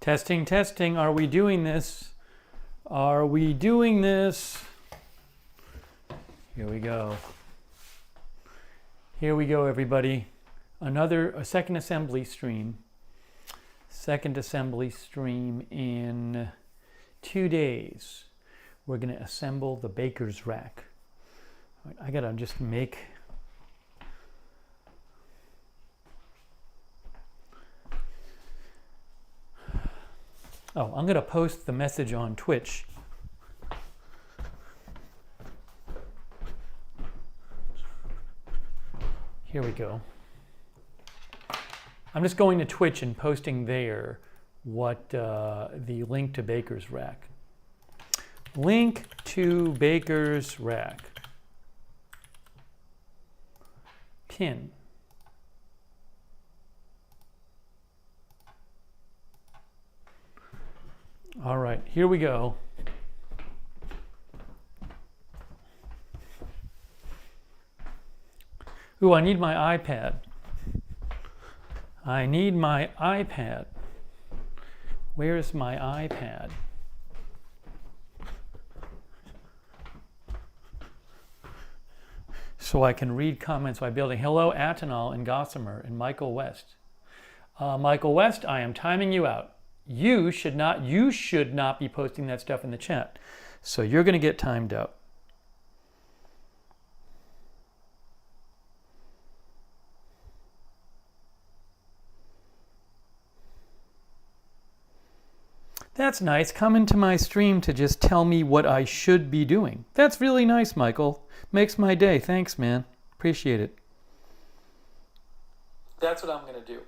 Testing, testing. Are we doing this? Are we doing this? Here we go. Here we go, everybody. A second assembly stream. Second assembly stream in 2 days. We're going to assemble the baker's rack. I got to just make... Oh, I'm going to post the message on Twitch. Here we go. I'm just going to Twitch and posting there what the link to Baker's Rack. Link to Baker's Rack. Pin. All right, here we go. Ooh, I need my iPad. I need my iPad. Where's my iPad? So I can read comments by building. Hello, Atanal and Gossamer and Michael West. Michael West, I am timing you out. You should not be posting that stuff in the chat. So you're going to get timed out. That's nice. Come into my stream to just tell me what I should be doing. That's really nice, Michael. Makes my day. Thanks, man. Appreciate it. That's what I'm going to do.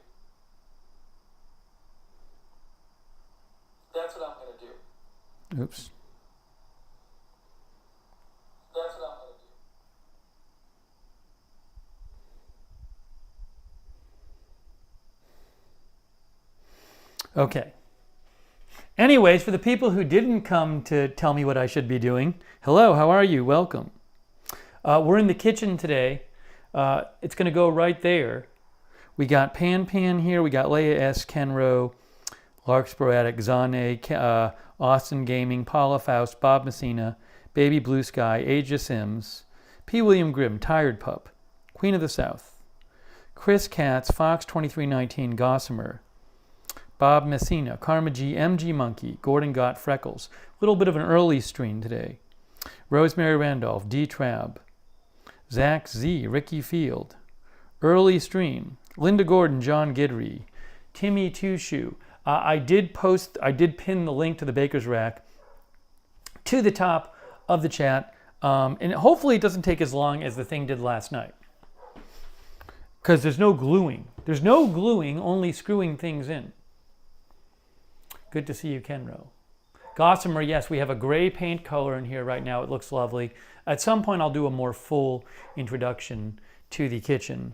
That's what I'm going to do. Oops. That's what I'm going to do. Okay. Anyways, for the people who didn't come to tell me what I should be doing, hello, how are you? Welcome. We're in the kitchen today. It's going to go right there. We got Pan here. We got Leia S. Kenro, Larkspur Attic, Zane, Austin Gaming, Paula Faust, Bob Messina, Baby Blue Sky, Aja Sims, P. William Grimm, Tired Pup, Queen of the South, Chris Katz, Fox 2319, Gossamer, Bob Messina, Karma G, MG Monkey, Gordon Gott Freckles. A little bit of an early stream today. Rosemary Randolph, D. Trabb, Zach Z, Ricky Field, early stream. Linda Gordon, John Gidry, Timmy Two Shoe. I did pin the link to the Baker's Rack to the top of the chat. And hopefully it doesn't take as long as the thing did last night. Because there's no gluing. There's no gluing, only screwing things in. Good to see you, Kenro. Gossamer, yes, we have a gray paint color in here right now. It looks lovely. At some point, I'll do a more full introduction to the kitchen.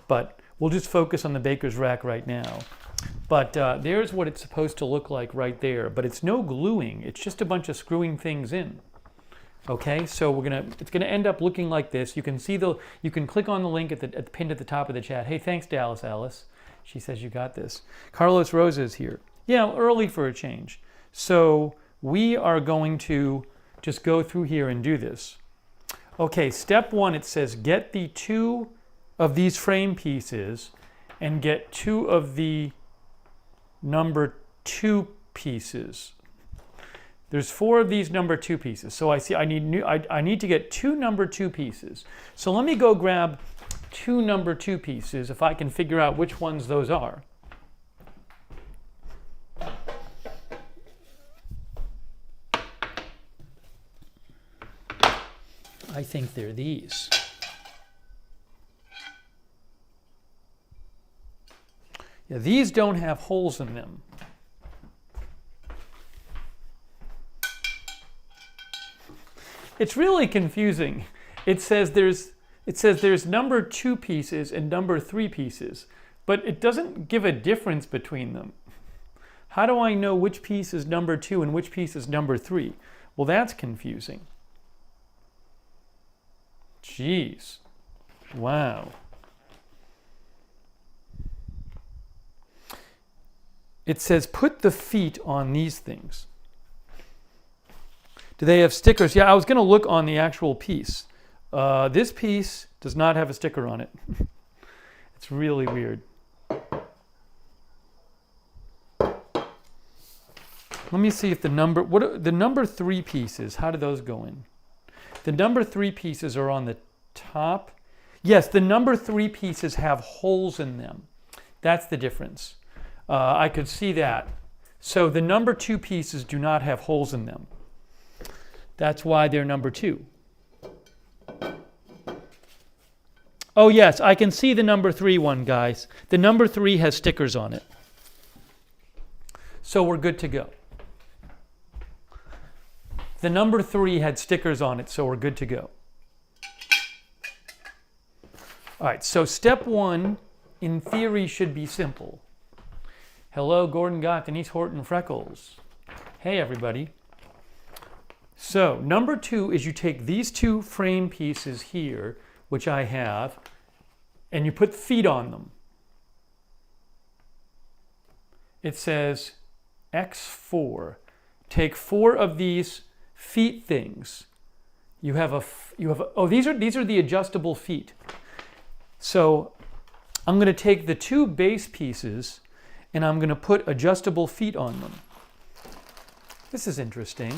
But we'll just focus on the Baker's Rack right now. But there's what it's supposed to look like right there. But it's no gluing. It's just a bunch of screwing things in. Okay, so it's gonna end up looking like this. You can see you can click on the link at the pinned at the top of the chat. Hey, thanks, Dallas Alice. She says you got this. Carlos Rosa is here. Yeah, early for a change. So we are going to just go through here and do this. Okay, step one, it says get the 2 of these frame pieces and get 2 of the number 2 pieces. There's 4 of these number 2 pieces. So I see I need to get 2 number 2 pieces. So let me go grab 2 number 2 pieces if I can figure out which ones those are. I think they're these. Yeah, these don't have holes in them. It's really confusing. It says there's number 2 pieces and number 3 pieces, but it doesn't give a difference between them. How do I know which piece is number 2 and which piece is number 3? Well, that's confusing. Jeez. Wow. it says put the feet on these things. Do they have stickers? Yeah, I was going to look on the actual piece. This piece does not have a sticker on it. It's really weird. Let me see if the number 3 pieces, how do those go in? The number 3 pieces are on the top. Yes, the number 3 pieces have holes in them. That's the difference. I could see that. So the number 2 pieces do not have holes in them. That's why they're number 2. Oh yes, I can see the number 3 one, guys. The number 3 has stickers on it. So we're good to go. The number 3 had stickers on it, so we're good to go. All right, so step 1, in theory, should be simple. Hello, Gordon Gott, Denise Horton Freckles. Hey, everybody. So number 2 is you take these 2 frame pieces here, which I have, and you put feet on them. It says X4. Take 4 of these feet things. Oh, these are the adjustable feet. So I'm going to take the 2 base pieces and I'm going to put adjustable feet on them. This is interesting.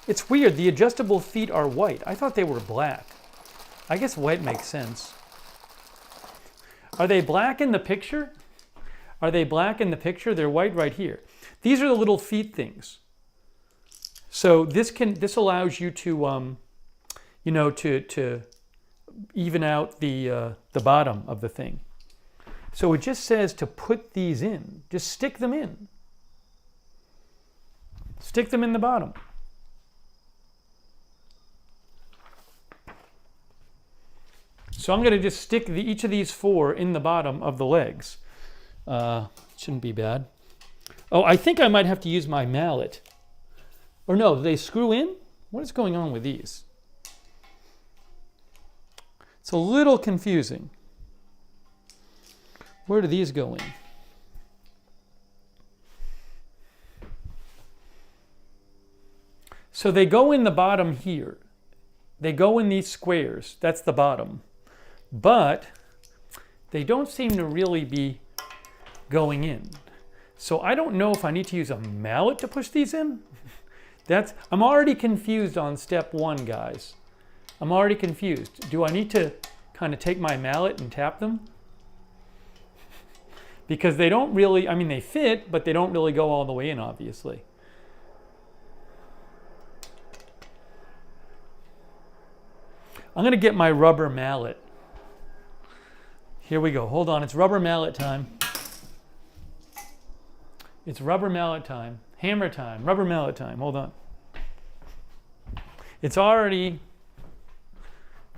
It's weird, the adjustable feet are white. I thought they were black. I guess white makes sense. Are they black in the picture? Are they black in the picture? They're white right here. These are the little feet things. So this allows you to to even out the bottom of the thing. So it just says to put these in. Just stick them in. Stick them in the bottom. So I'm going to just stick each of these 4 in the bottom of the legs. Shouldn't be bad. Oh, I think I might have to use my mallet. Or no, do they screw in? What is going on with these? It's a little confusing. Where do these go in? So they go in the bottom here. They go in these squares. That's the bottom. But they don't seem to really be going in. So I don't know if I need to use a mallet to push these in. I'm already confused on step 1, guys. I'm already confused. Do I need to kind of take my mallet and tap them? Because they don't really, I mean, they fit, but they don't really go all the way in, obviously. I'm going to get my rubber mallet. Here we go. Hold on. It's rubber mallet time. It's rubber mallet time. Hammer time. Rubber mallet time. Hold on. It's already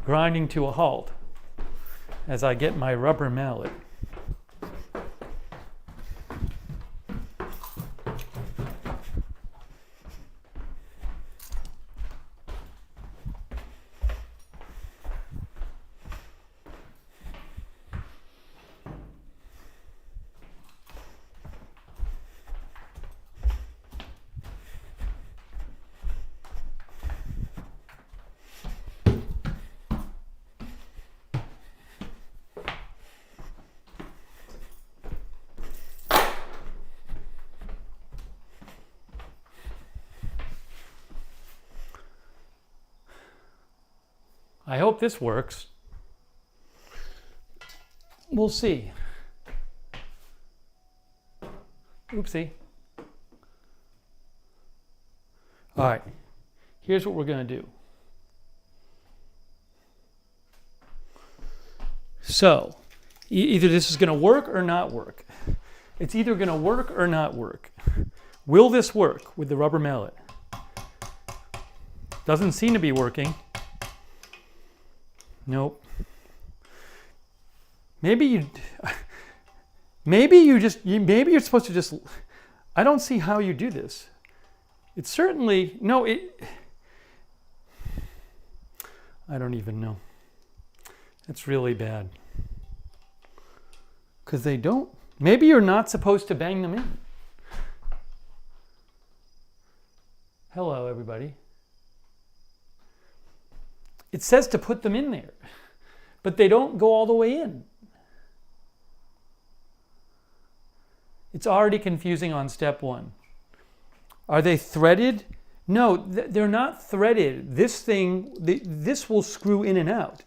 grinding to a halt as I get my rubber mallet. I hope this works. We'll see. Oopsie. All right, here's what we're going to do. So, either this is going to work or not work. It's either going to work or not work. Will this work with the rubber mallet? Doesn't seem to be working. Nope. Maybe you're supposed to just, I don't see how you do this. It's certainly, no, I don't even know. It's really bad. Because they don't Maybe you're not supposed to bang them in. Hello, everybody. It says to put them in there, but they don't go all the way in. It's already confusing on step 1. Are they threaded? No, they're not threaded. This thing, this will screw in and out.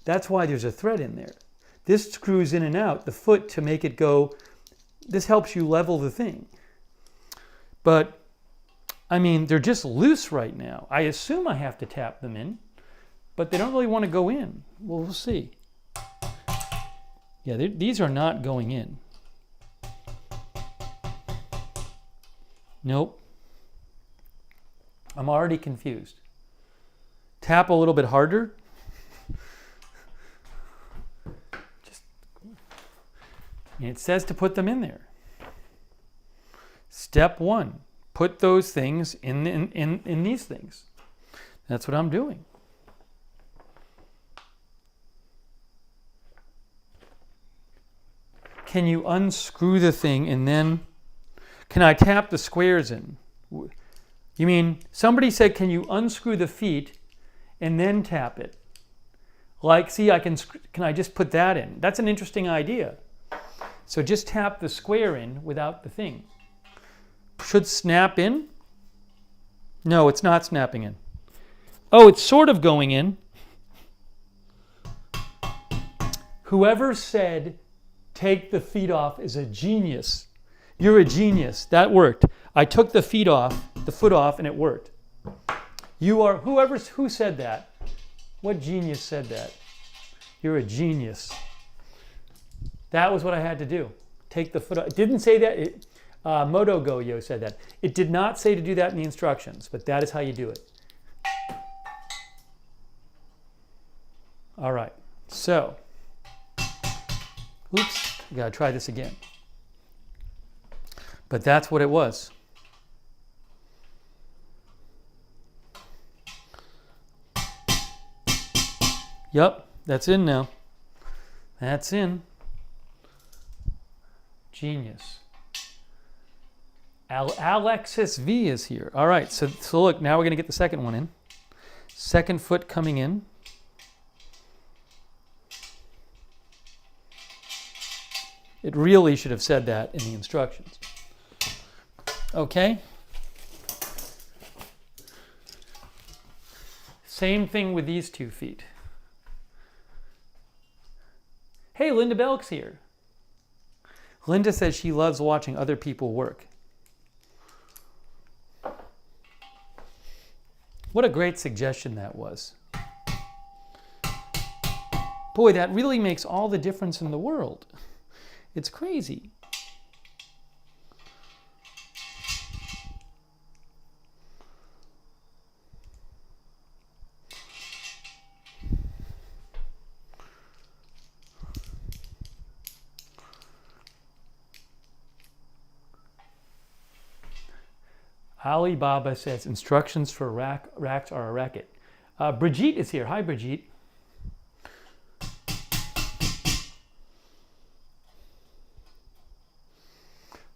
That's why there's a thread in there. This screws in and out the foot to make it go. This helps you level the thing. But, I mean, they're just loose right now. I assume I have to tap them in, but they don't really want to go in. Well, we'll see. Yeah, these are not going in. Nope. I'm already confused. Tap a little bit harder. It says to put them in there. Step 1, put those things in these things. That's what I'm doing. Can you unscrew the thing and then, can I tap the squares in? You mean, somebody said, can you unscrew the feet and then tap it? Like, see, can I just put that in? That's an interesting idea. So just tap the square in without the thing. Should snap in? No, it's not snapping in. Oh, it's sort of going in. Whoever said take the feet off is a genius. You're a genius. That worked. I took the foot off, and it worked. You are, who said that? What genius said that? You're a genius. That was what I had to do. Take the foot off. It didn't say that. Moto Goyo said that. It did not say to do that in the instructions, but that is how you do it. All right. So, oops, I gotta try this again. But that's what it was. Yep, that's in now. That's in. Genius. Alexis V is here. All right, so look, now we're going to get the second one in. Second foot coming in. It really should have said that in the instructions. Okay. Same thing with these 2 feet. Hey, Linda Belk's here. Linda says she loves watching other people work. What a great suggestion that was. Boy, that really makes all the difference in the world. It's crazy. Alibaba says instructions for racks are a racket. Brigitte is here. Hi, Brigitte.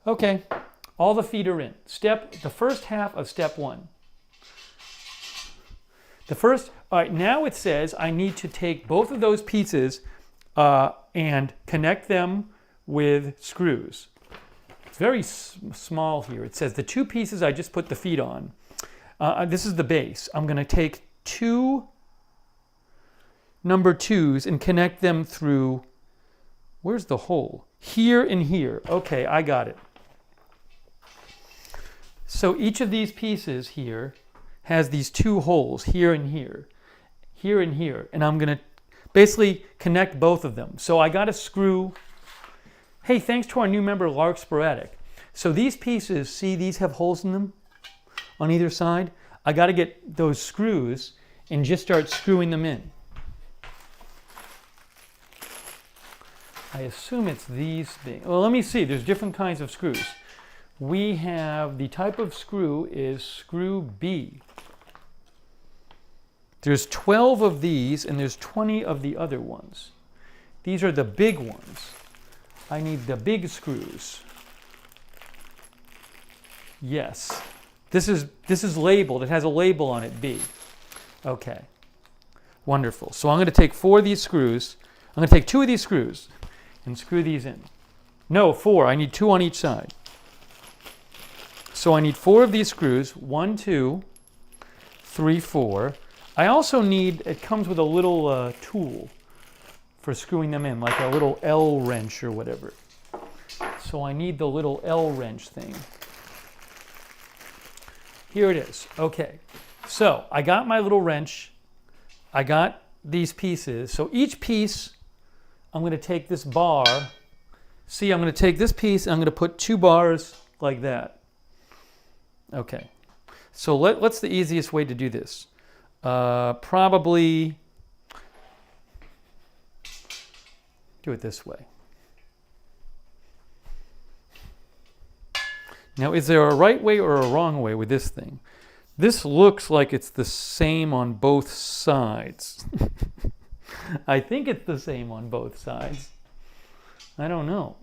Okay, all the feet are in. The first half of step 1. All right, now it says I need to take both of those pieces and connect them with screws. It's very small here. It says the 2 pieces I just put the feet on. This is the base. I'm going to take 2 number 2s and connect them through, where's the hole? Here and here. Okay, I got it. So each of these pieces here has these 2 holes, here and here, here and here. And I'm going to basically connect both of them. So I got to screw. Hey, thanks to our new member, Lark Sporadic. So these pieces, see, these have holes in them on either side. I got to get those screws and just start screwing them in. I assume it's these things. Well, let me see. There's different kinds of screws. We have, the type of screw is screw B. There's 12 of these and there's 20 of the other ones. These are the big ones. I need the big screws. Yes. This is labeled. It has a label on it, B. Okay. Wonderful. So I'm going to take 4 of these screws. I'm going to take 2 of these screws and screw these in. No, 4. I need 2 on each side. So I need 4 of these screws. 1, 2, 3, 4. I also need, it comes with a little tool for screwing them in, like a little L wrench or whatever. So I need the little L wrench thing. Here it is. Okay. So I got my little wrench. I got these pieces. So each piece, I'm going to take this bar. See, I'm going to take this piece and I'm going to put 2 bars like that. Okay. So what's the easiest way to do this? Probably do it this way. Now, is there a right way or a wrong way with this thing? This looks like it's the same on both sides. I think it's the same on both sides. I don't know.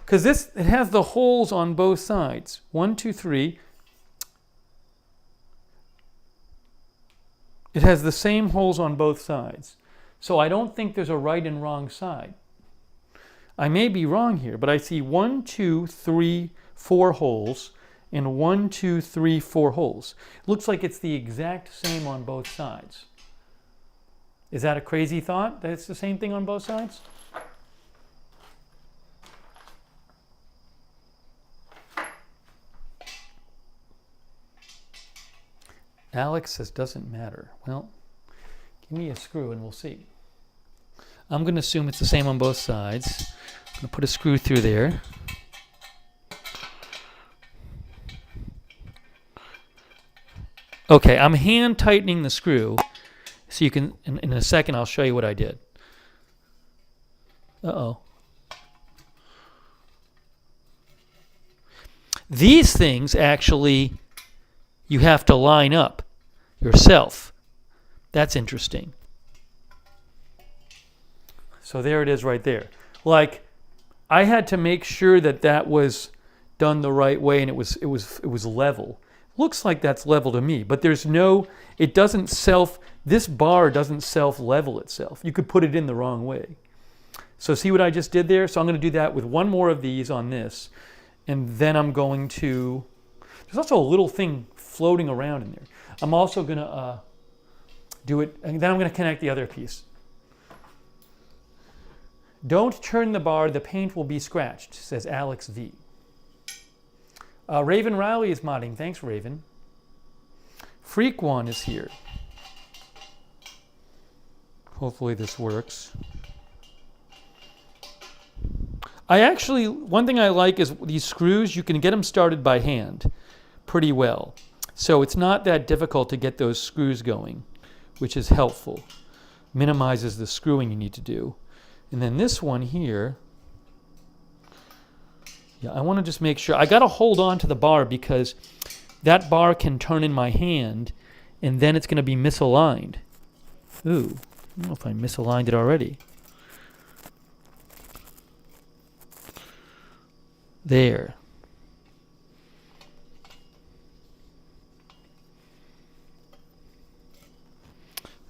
Because it has the holes on both sides. 1, 2, 3. It has the same holes on both sides. So I don't think there's a right and wrong side. I may be wrong here, but I see 1, 2, 3, 4 holes and 1, 2, 3, 4 holes. Looks like it's the exact same on both sides. Is that a crazy thought, that it's the same thing on both sides? Alex says doesn't matter. Well, give me a screw and we'll see. I'm going to assume it's the same on both sides. I'm going to put a screw through there. Okay, I'm hand tightening the screw. So you can, in a second, I'll show you what I did. Uh-oh. These things actually, you have to line up yourself. That's interesting. So there it is right there. Like, I had to make sure that that was done the right way and it was level. Looks like that's level to me, but there's no, it doesn't this bar doesn't self-level itself. You could put it in the wrong way. So see what I just did there? So I'm going to do that with 1 more of these on this. And then I'm going to, there's also a little thing floating around in there. I'm also going to do it, and then I'm going to connect the other piece. Don't turn the bar, the paint will be scratched, says Alex V. Raven Riley is modding. Thanks, Raven. Freak One is here. Hopefully this works. One thing I like is these screws, you can get them started by hand pretty well. So it's not that difficult to get those screws going, which is helpful. Minimizes the screwing you need to do. And then this one here, yeah, I want to just make sure. I got to hold on to the bar because that bar can turn in my hand and then it's going to be misaligned. Ooh, I don't know if I misaligned it already. There.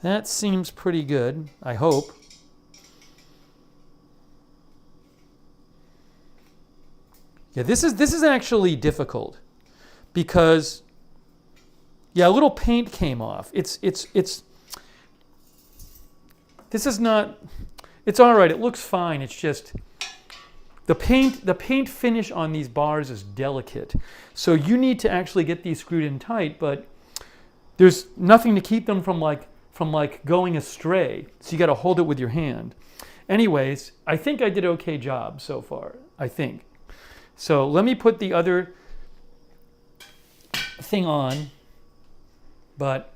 That seems pretty good, I hope. Yeah, this is actually difficult because, yeah, a little paint came off. This is not, it's all right. It looks fine. It's just the paint finish on these bars is delicate. So you need to actually get these screwed in tight, but there's nothing to keep them from going astray. So you got to hold it with your hand. Anyways, I think I did an okay job so far, I think. So let me put the other thing on, but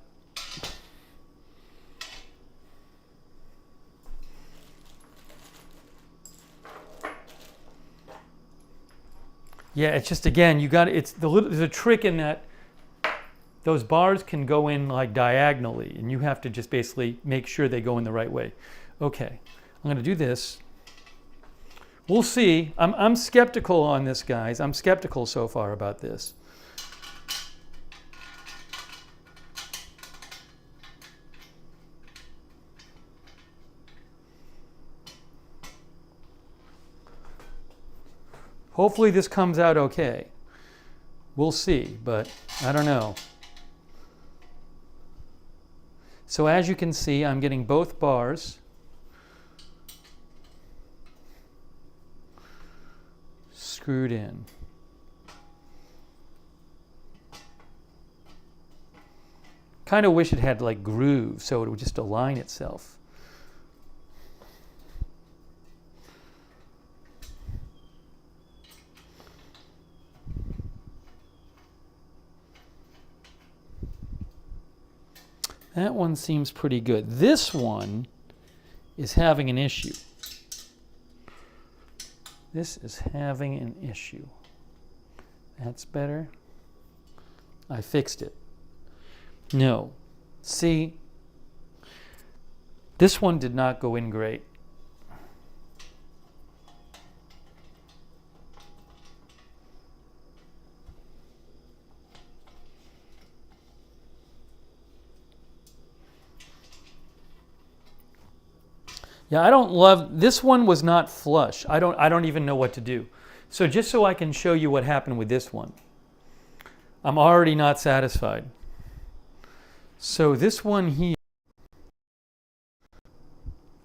yeah, it's just, again, there's a trick in that those bars can go in like diagonally and you have to just basically make sure they go in the right way. Okay, I'm going to do this. We'll see. I'm skeptical on this, guys. I'm skeptical so far about this. Hopefully this comes out okay. We'll see, but I don't know. So as you can see, I'm getting both bars screwed in. Kind of wish it had like grooves so it would just align itself. That one seems pretty good. This one is having an issue. This is having an issue. That's better. I fixed it. No. See, this one did not go in great. Yeah, I don't love, this one was not flush. I don't even know what to do. So just so I can show you what happened with this one, I'm already not satisfied. So this one here,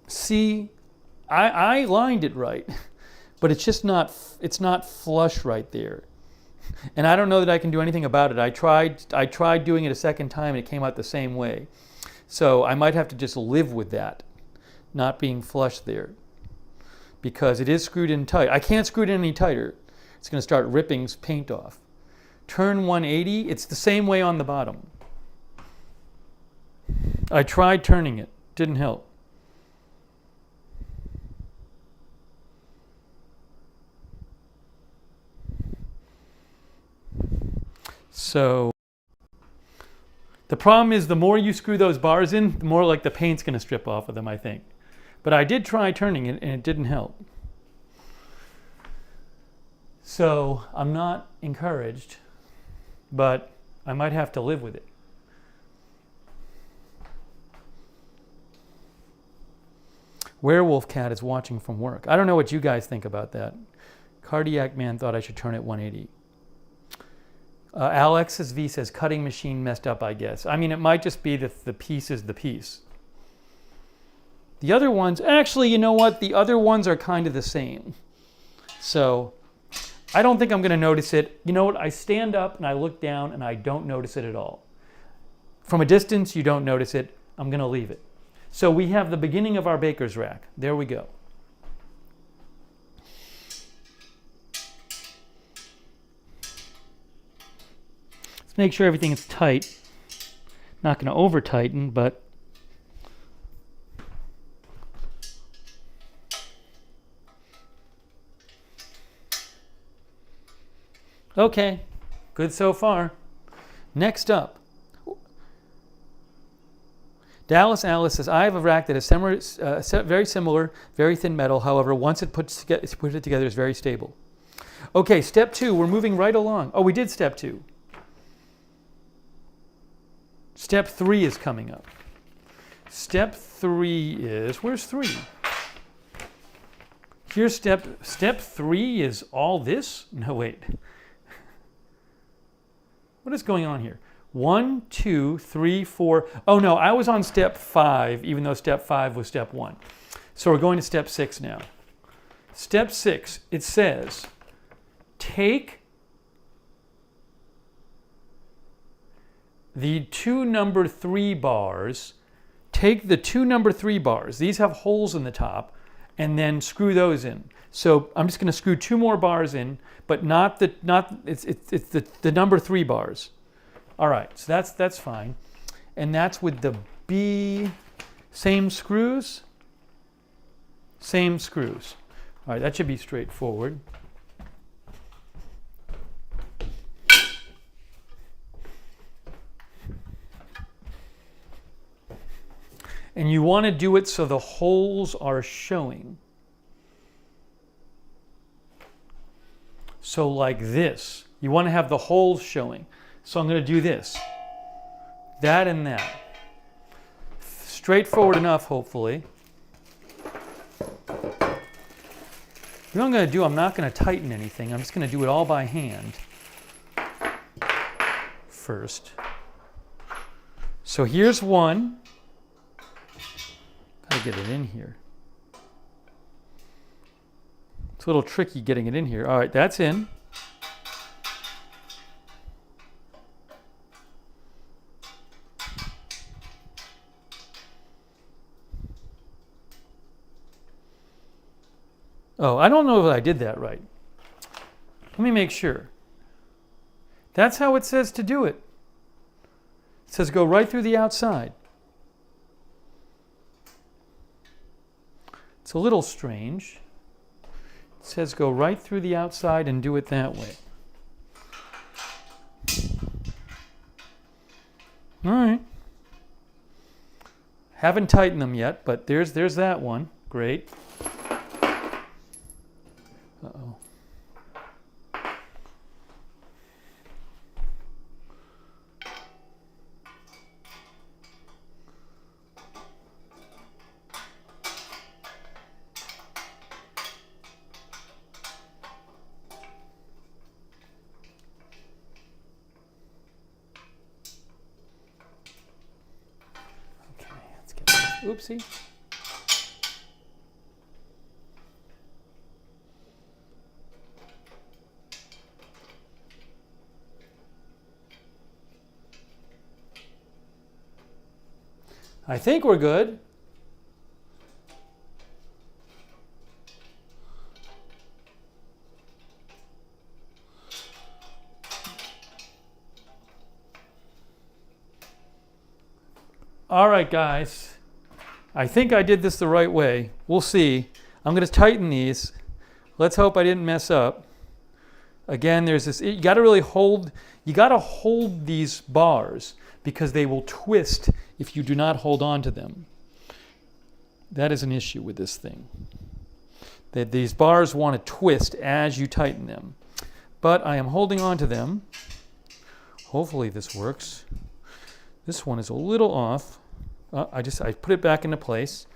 see, I lined it right, but it's just not, it's not flush right there. And I don't know that I can do anything about it. I tried doing it a second time and it came out the same way. So I might have to just live with that not being flush there, because it is screwed in tight. I can't screw it in any tighter. It's going to start ripping paint off. Turn 180, it's the same way on the bottom. I tried turning it, didn't help. So the problem is the more you screw those bars in, the more like the paint's going to strip off of them, I think. But I did try turning it and it didn't help. So I'm not encouraged, but I might have to live with it. Werewolf Cat is watching from work. I don't know what you guys think about that. Cardiac Man thought I should turn it 180. Alexis V says cutting machine messed up, I guess. I mean, it might just be that the piece is the piece. The other ones, actually, you know what? The other ones are kind of the same. So I don't think I'm going to notice it. You know what? I stand up and I look down and I don't notice it at all. From a distance, you don't notice it. I'm going to leave it. So we have the beginning of our baker's rack. There we go. Let's make sure everything is tight. Not going to over tighten, but okay, good so far. Next up, Dallas Alice says, I have a rack that is very similar, very thin metal. However, once it puts it together, it's very stable. Okay, step 2, we're moving right along. Oh, we did step 2. Step 3 is coming up. Step 3 is, where's 3? Here's step 3 is all this? No, wait. What is going on here? 1, 2, 3, 4. Oh no, I was on step 5, even though step 5 was step 1. So we're going to step 6 now. Step 6, it says, take the 2 number 3 bars, take the 2 number 3 bars, these have holes in the top, and then screw those in. So I'm just going to screw 2 more bars in, but it's the number 3 bars. All right, so that's fine. And that's with the B, same screws. All right, that should be straightforward. And you want to do it so the holes are showing. So like this. You want to have the holes showing. So I'm going to do this. That and that. Straightforward enough, hopefully. What I'm going to do, I'm not going to tighten anything. I'm just going to do it all by hand first. So here's one. Gotta get it in here. It's a little tricky getting it in here. All right, that's in. Oh, I don't know if I did that right. Let me make sure. That's how it says to do it. It says go right through the outside. It's a little strange. It says go right through the outside and do it that way. All right. Haven't tightened them yet, but there's that one. Great. Uh-oh. Okay, let's get this. Oopsie. I think we're good. All right, guys. I think I did this the right way. We'll see. I'm going to tighten these. Let's hope I didn't mess up. Again, there's this, you got to really hold, you got to hold these bars because they will twist if you do not hold on to them. That is an issue with this thing. That these bars want to twist as you tighten them. But I am holding on to them. Hopefully this works. This one is a little off. I put it back into place.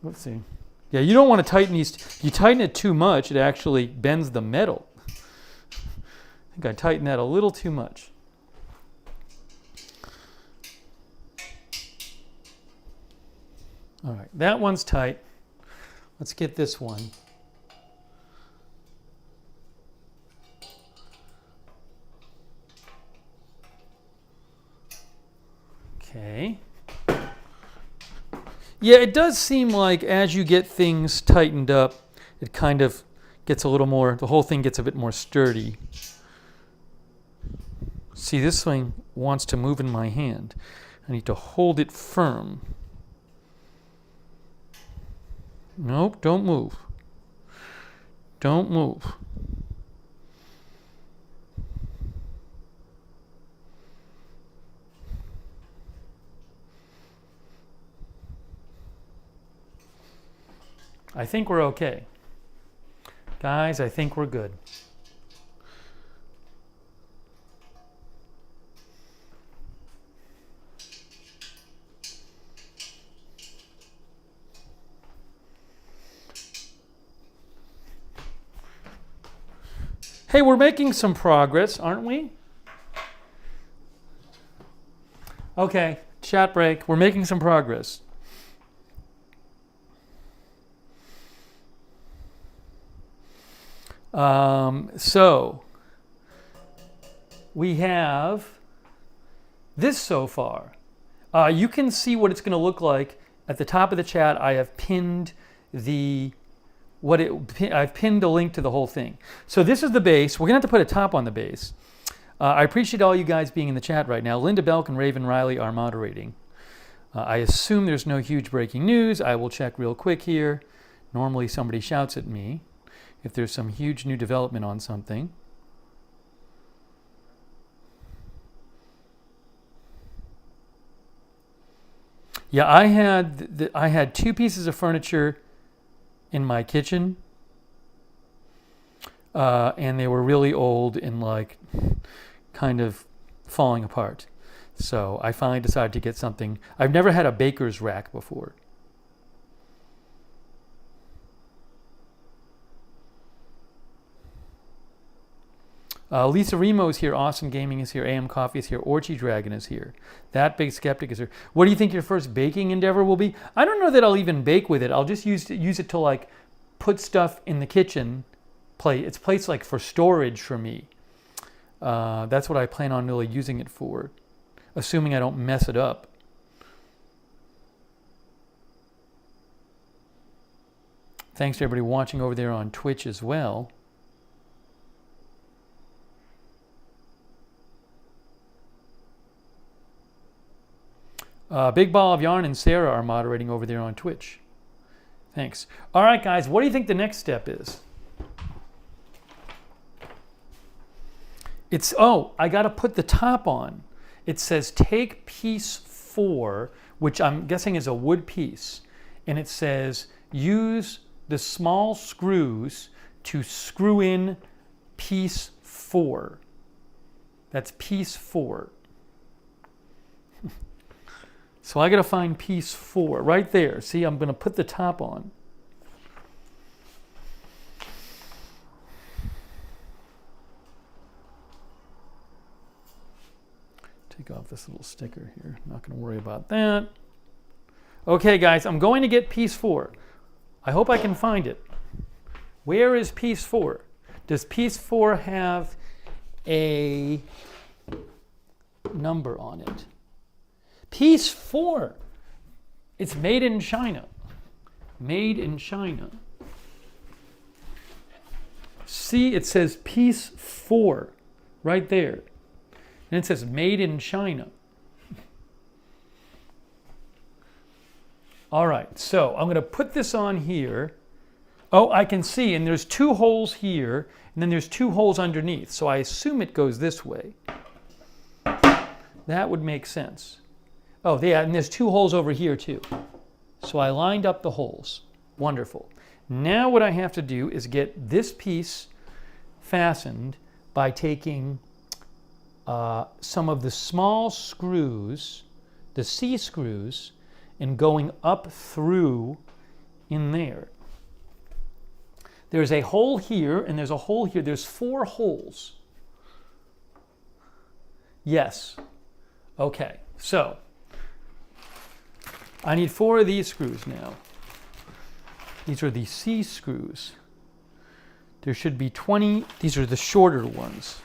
Let's see. Yeah, you don't want to tighten these. If you tighten it too much, it actually bends the metal. I think I tightened that a little too much. All right, that one's tight. Let's get this one. Okay. Yeah, it does seem like as you get things tightened up, it kind of gets a little more, the whole thing gets a bit more sturdy. See, this thing wants to move in my hand. I need to hold it firm. Nope, don't move. Don't move. I think we're okay. Guys, I think we're good. Hey, we're making some progress, aren't we? Okay, chat break. We're making some progress. So we have this so far. You can see what it's going to look like at the top of the chat. I have pinned I've pinned a link to the whole thing. So this is the base. We're going to have to put a top on the base. I appreciate all you guys being in the chat right now. Linda Belk and Raven Riley are moderating. I assume there's no huge breaking news. I will check real quick here. Normally somebody shouts at me if there's some huge new development on something. Yeah, I had two pieces of furniture in my kitchen, and they were really old and like kind of falling apart. So I finally decided to get something. I've never had a baker's rack before. Lisa Remo is here. Awesome Gaming is here. AM Coffee is here. Orchie Dragon is here. That Big Skeptic is here. What do you think your first baking endeavor will be? I don't know that I'll even bake with it. I'll just use it to like put stuff in the kitchen. It's placed like for storage for me. That's what I plan on really using it for, assuming I don't mess it up. Thanks to everybody watching over there on Twitch as well. Big Ball of Yarn and Sarah are moderating over there on Twitch. Thanks. All right, guys, what do you think the next step is? I got to put the top on. It says take piece 4, which I'm guessing is a wood piece, and it says use the small screws to screw in piece 4. That's piece 4. So I got to find piece 4 right there. See, I'm going to put the top on. Take off this little sticker here. Not going to worry about that. Okay, guys, I'm going to get piece 4. I hope I can find it. Where is piece 4? Does piece 4 have a number on it? Piece 4. It's made in China. Made in China. See, it says piece 4 right there. And it says made in China. All right, so I'm going to put this on here. Oh, I can see, and there's 2 holes here, and then there's 2 holes underneath. So I assume it goes this way. That would make sense. Oh, yeah, and there's 2 holes over here too. So I lined up the holes. Wonderful. Now what I have to do is get this piece fastened by taking some of the small screws, the C screws, and going up through in there. There's a hole here, and there's a hole here. There's 4 holes. Yes. Okay, so I need 4 of these screws now. These are the C screws. There should be 20. These are the shorter ones.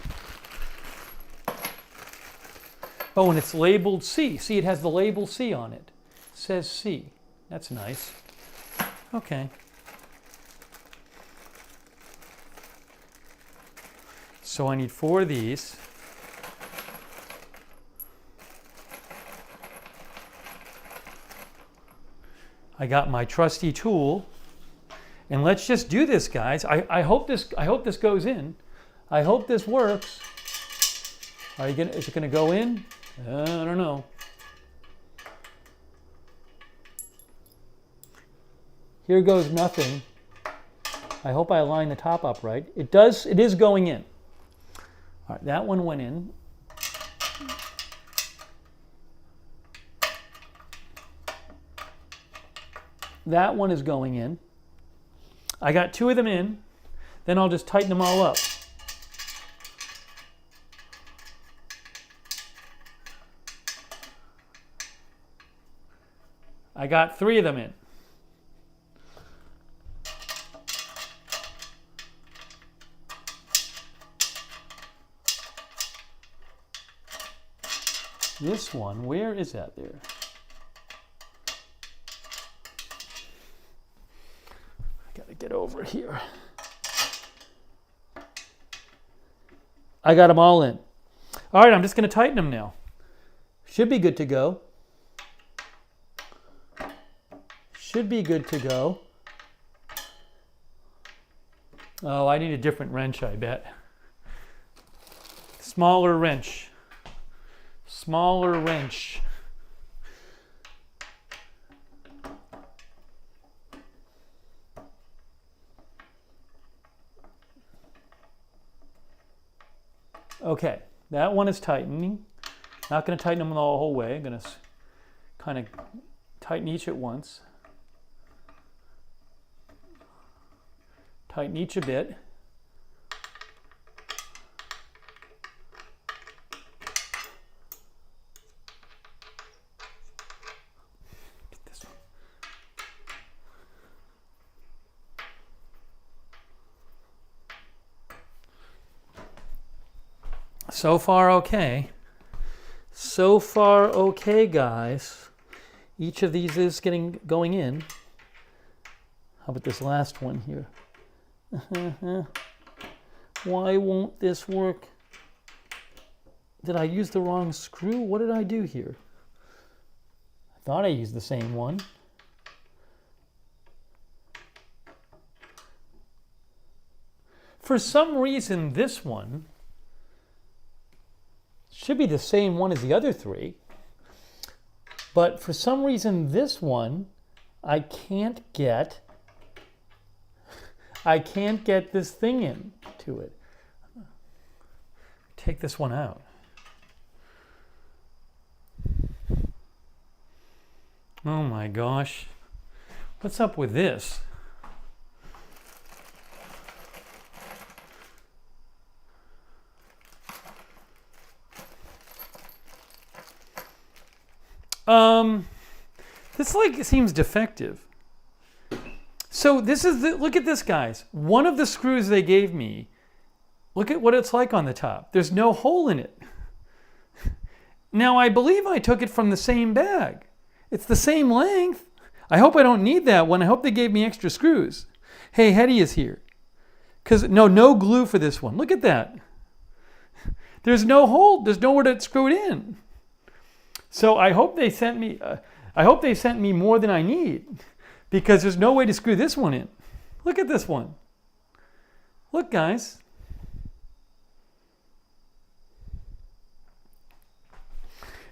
Oh, and it's labeled C. See, it has the label C on it. It says C. That's nice. Okay. So I need 4 of these. I got my trusty tool, and let's just do this, guys. I hope this goes in. I hope this works. Is it gonna go in? I don't know. Here goes nothing. I hope I line the top up right. It does. It is going in. All right, that one went in. That one is going in. I got 2 of them in. Then I'll just tighten them all up. I got 3 of them in. This one, where is that there? Get over here. I got them all in. All right, I'm just going to tighten them now. Should be good to go. Should be good to go. Oh, I need a different wrench, I bet. Smaller wrench. Smaller wrench. Okay, that one is tightening. Not going to tighten them the whole way. I'm going to kind of tighten each at once. Tighten each a bit. Get this one. So far, okay. So far, okay, guys. Each of these is going in. How about this last one here? Why won't this work? Did I use the wrong screw? What did I do here? I thought I used the same one. For some reason, this one should be the same one as the other three. But for some reason, this one, I can't get this thing into it. Take this one out. Oh my gosh. What's up with this? This like seems defective. So this is look at this, guys. One of the screws they gave me, look at what it's like on the top. There's no hole in it. Now I believe I took it from the same bag. It's the same length. I hope I don't need that one. I hope they gave me extra screws. Hey, Hetty is here. No glue for this one. Look at that. There's no hole. There's nowhere to screw it in. So I hope they sent me more than I need, because there's no way to screw this one in. Look at this one. Look, guys.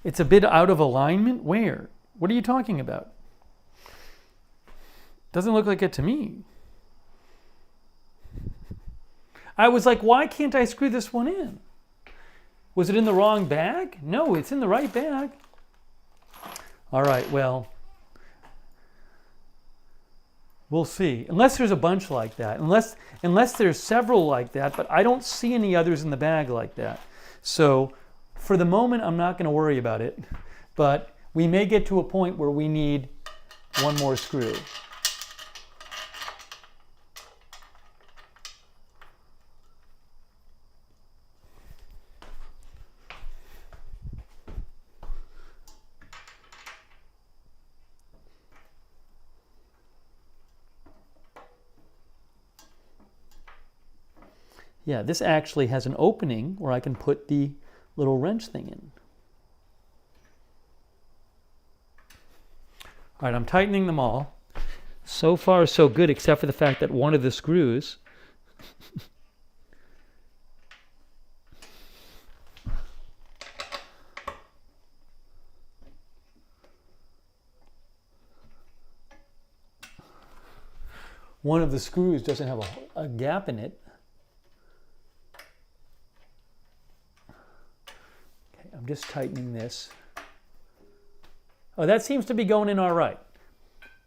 It's a bit out of alignment. Where? What are you talking about? Doesn't look like it to me. I was like, why can't I screw this one in? Was it in the wrong bag? No, it's in the right bag. All right, well, we'll see. Unless there's a bunch like that. Unless there's several like that, but I don't see any others in the bag like that. So for the moment, I'm not going to worry about it. But we may get to a point where we need one more screw. Yeah, this actually has an opening where I can put the little wrench thing in. All right, I'm tightening them all. So far, so good, except for the fact that one of the screws doesn't have a gap in it. I'm just tightening this. Oh, that seems to be going in all right.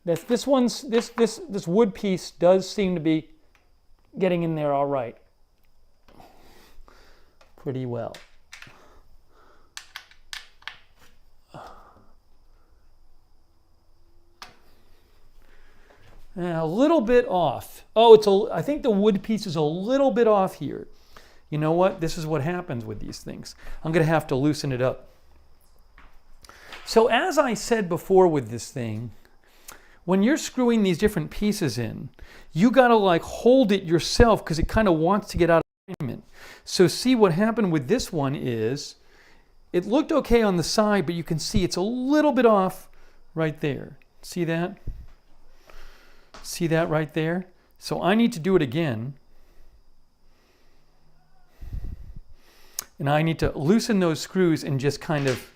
This wood piece does seem to be getting in there all right. Pretty well. And a little bit off. Oh, I think the wood piece is a little bit off here. You know what? This is what happens with these things. I'm going to have to loosen it up. So as I said before with this thing, when you're screwing these different pieces in, you got to like hold it yourself because it kind of wants to get out of alignment. So see what happened with this one is it looked okay on the side, but you can see it's a little bit off right there. See that? See that right there? So I need to do it again. And I need to loosen those screws and just kind of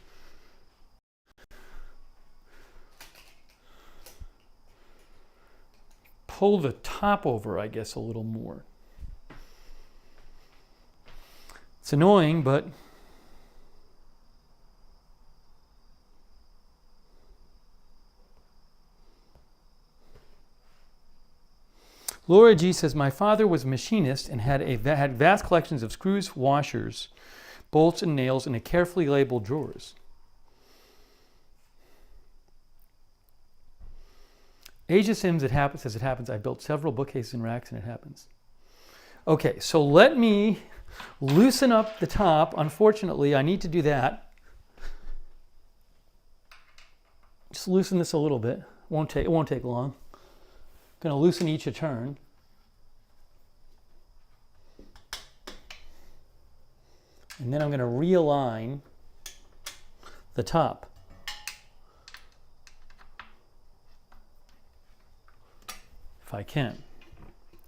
pull the top over, I guess, a little more. It's annoying, but Laura G says, my father was a machinist and had vast collections of screws, washers, bolts, and nails in a carefully labeled drawers. Asia Sims, it happens as it happens. I built several bookcases and racks, and it happens. Okay, so let me loosen up the top. Unfortunately, I need to do that. Just loosen this a little bit. It won't take long. Going to loosen each a turn. And then I'm going to realign the top. If I can.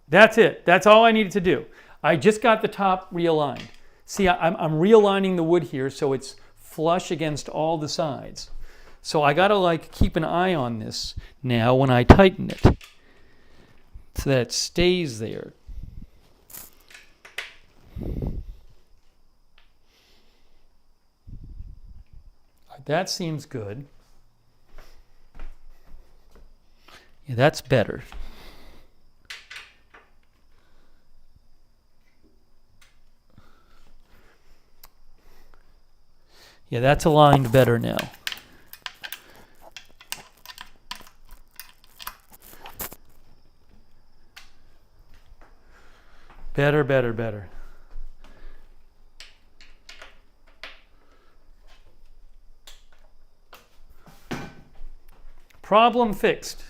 That's it. That's all I needed to do. I just got the top realigned. See, I'm realigning the wood here so it's flush against all the sides. So I got to keep an eye on this now when I tighten it, so that it stays there. That seems good. Yeah, that's better. Yeah, that's aligned better now. Better. Problem fixed.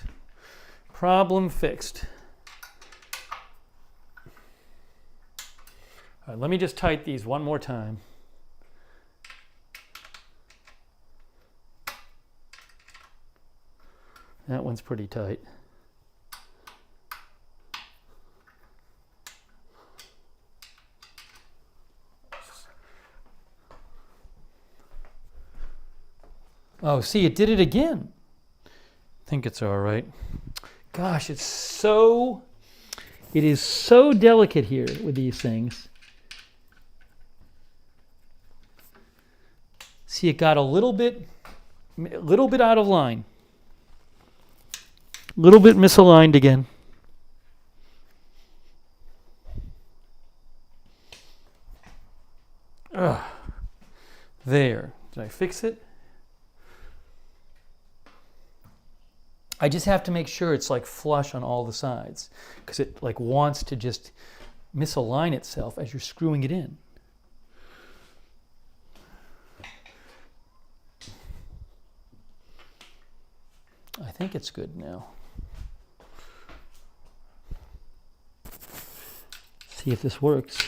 All right, let me just tighten these one more time. That one's pretty tight. Oh, see, it did it again. I think it's all right. Gosh, it is so delicate here with these things. See, it got a little bit out of line. A little bit misaligned again. Ugh. There. Did I fix it? I just have to make sure it's flush on all the sides, because it wants to just misalign itself as you're screwing it in. I think it's good now. See if this works.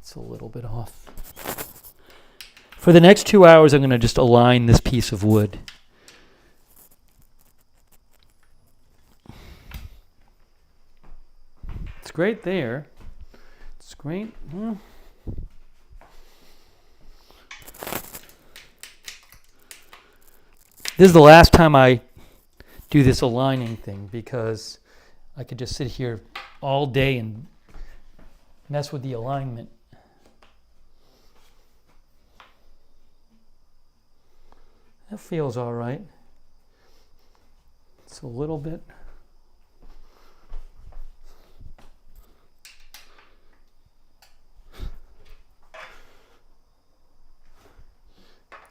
It's a little bit off. For the next 2 hours, I'm going to just align this piece of wood. It's great there. It's great. This is the last time I do this aligning thing, because I could just sit here all day and mess with the alignment. That feels all right. It's a little bit.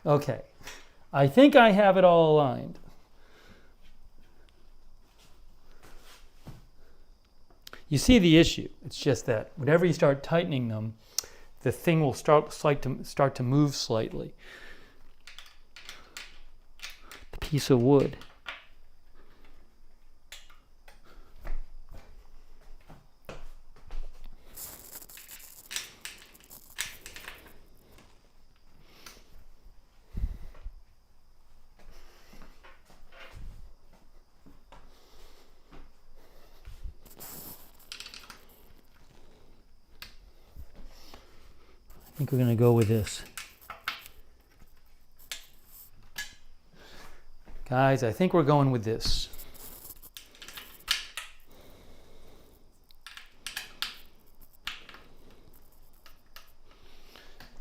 Okay. I think I have it all aligned. You see the issue. It's just that whenever you start tightening them, the thing will start to move slightly. The piece of wood. I think we're going to go with this. Guys, I think we're going with this.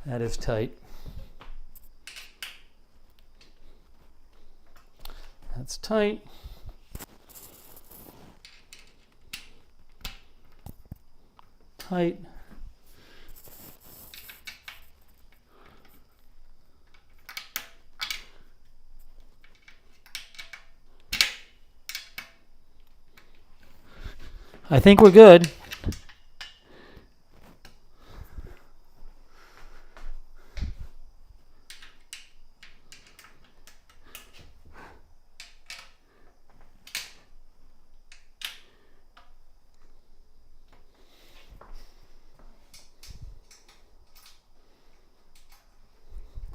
That is tight. That's tight. Tight. I think we're good.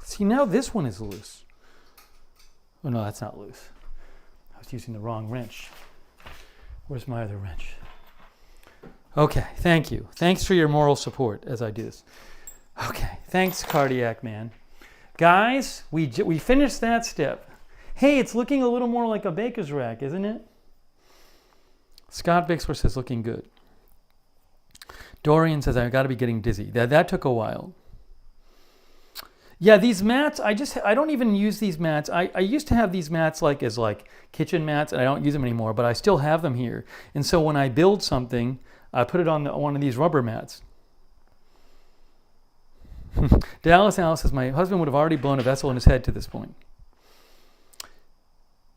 See, now this one is loose. Oh no, that's not loose. I was using the wrong wrench. Where's my other wrench? Okay, thank you. Thanks for your moral support as I do this. Okay, thanks, Cardiac Man. Guys, we finished that step. Hey, it's looking a little more like a baker's rack, isn't it? Scott Bixler says, looking good. Dorian says, I've got to be getting dizzy. That took a while. Yeah, these mats, I don't even use these mats. I used to have these mats as kitchen mats, and I don't use them anymore, but I still have them here. And so when I build something, I put it on one of these rubber mats. Dallas Alice says, my husband would have already blown a vessel in his head to this point.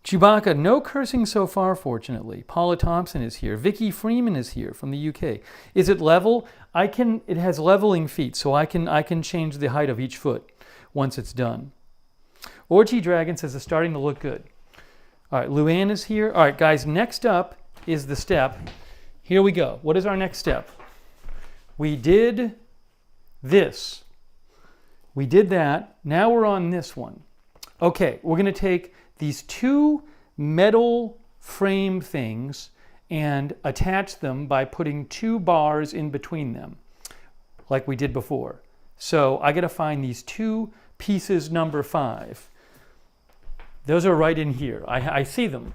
Chewbacca, no cursing so far, fortunately. Paula Thompson is here. Vicky Freeman is here from the UK. Is it level? It has leveling feet, so I can change the height of each foot once it's done. Orgy Dragon says it's starting to look good. All right, Luann is here. All right, guys, next up is the step. Here we go. What is our next step? We did this. We did that. Now we're on this one. Okay, we're going to take these two metal frame things and attach them by putting two bars in between them, like we did before. So I got to find these two pieces number 5. Those are right in here. I see them.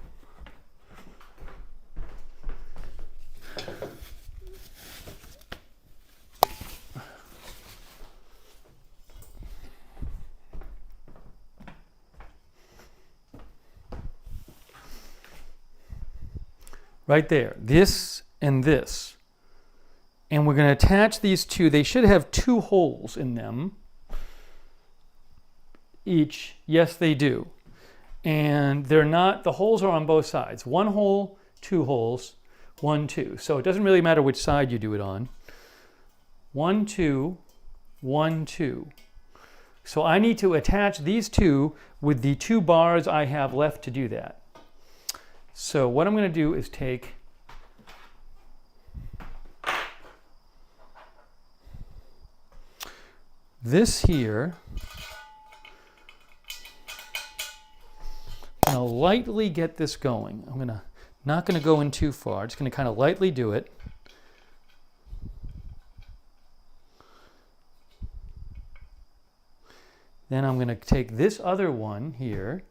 Right there. This and this. And we're going to attach these two. They should have 2 holes in them each. Yes, they do. And they're not, the holes are on both sides. 1 hole, 2 holes, 1, 2. So it doesn't really matter which side you do it on. 1, 2, 1, 2. So I need to attach these two with the 2 bars I have left to do that. So what I'm going to do is take this here. I'm going to lightly get this going. Not going to go in too far. Just going to kind of lightly do it. Then I'm going to take this other one here.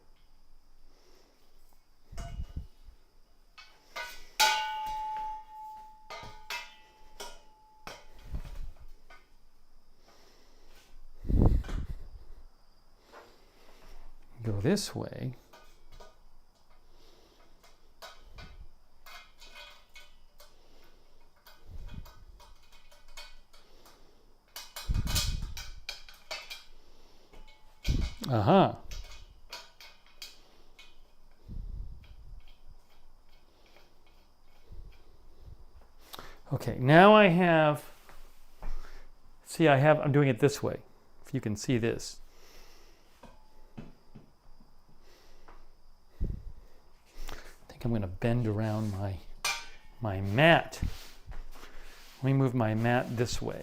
Go this way. Aha. Okay, now I have, I'm doing it this way, if you can see this. I think I'm going to bend around my mat. Let me move my mat this way.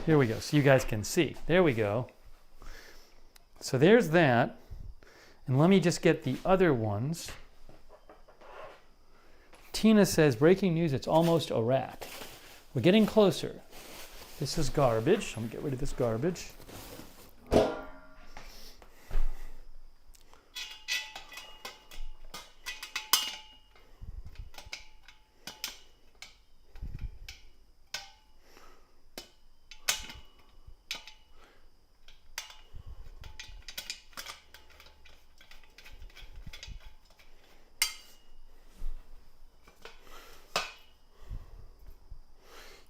Here we go, so you guys can see. There we go. So there's that. And let me just get the other ones. Tina says, breaking news, it's almost a rack. We're getting closer. This is garbage. I'm going to get rid of this garbage.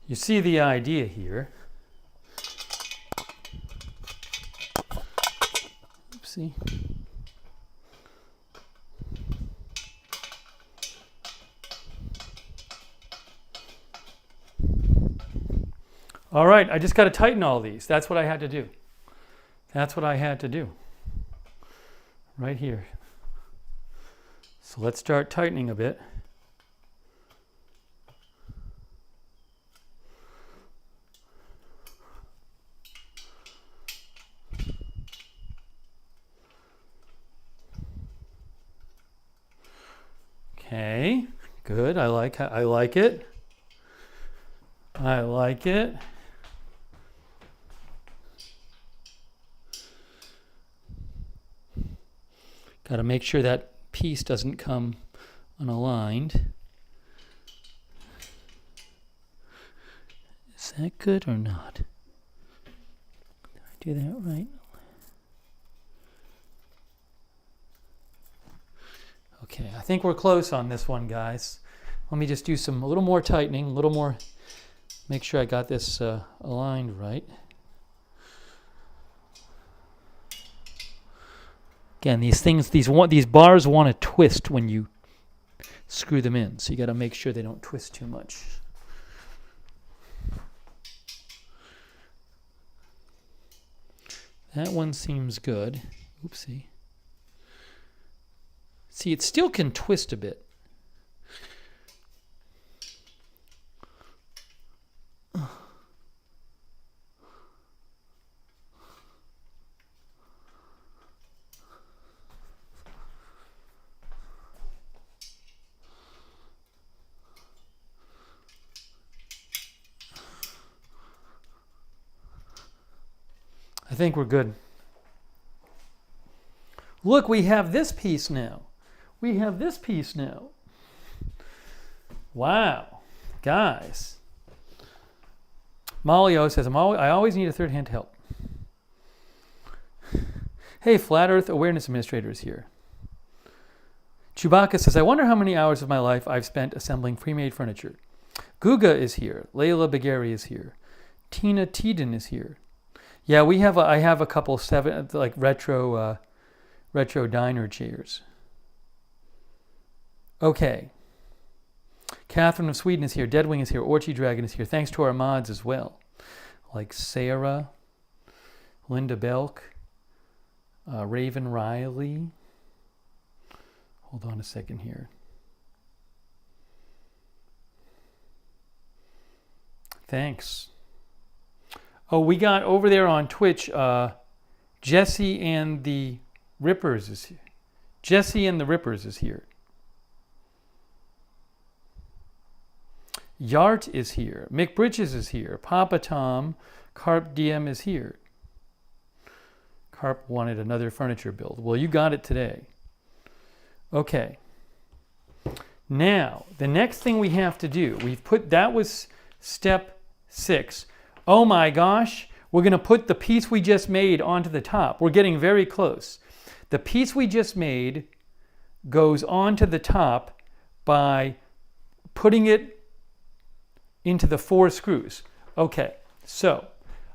You see the idea here. Oopsie. All right, I just got to tighten all these. That's what I had to do. That's what I had to do. Right here. So let's start tightening a bit. Okay, good. I like it. I like it. Got to make sure that piece doesn't come unaligned. Is that good or not? Did I do that right? Okay, I think we're close on this one, guys. Let me just do a little more tightening, a little more, make sure I got this aligned right. Again, these bars want to twist when you screw them in, so you got to make sure they don't twist too much. That one seems good. Oopsie. See, it still can twist a bit. I think we're good. Look, we have this piece now. We have this piece now. Wow, guys. Molly O says, I always need a third hand to help. Hey, Flat Earth Awareness Administrator is here. Chewbacca says, I wonder how many hours of my life I've spent assembling pre-made furniture. Guga is here. Layla Bagari is here. Tina Teeden is here. Yeah, I have a couple like retro diner chairs. Okay. Catherine of Sweden is here. Deadwing is here. Orchie Dragon is here. Thanks to our mods as well. Like Sarah, Linda Belk, Raven Riley. Hold on a second here. Thanks. Oh, we got over there on Twitch, Jesse and the Rippers is here. Jesse and the Rippers is here. Yart is here. Mick Bridges is here. Papa Tom, Carp DM is here. Carp wanted another furniture build. Well, you got it today. Okay. Now, the next thing we have to do, that was step 6. Oh my gosh, we're going to put the piece we just made onto the top. We're getting very close. The piece we just made goes onto the top by putting it into the 4 screws. Okay, so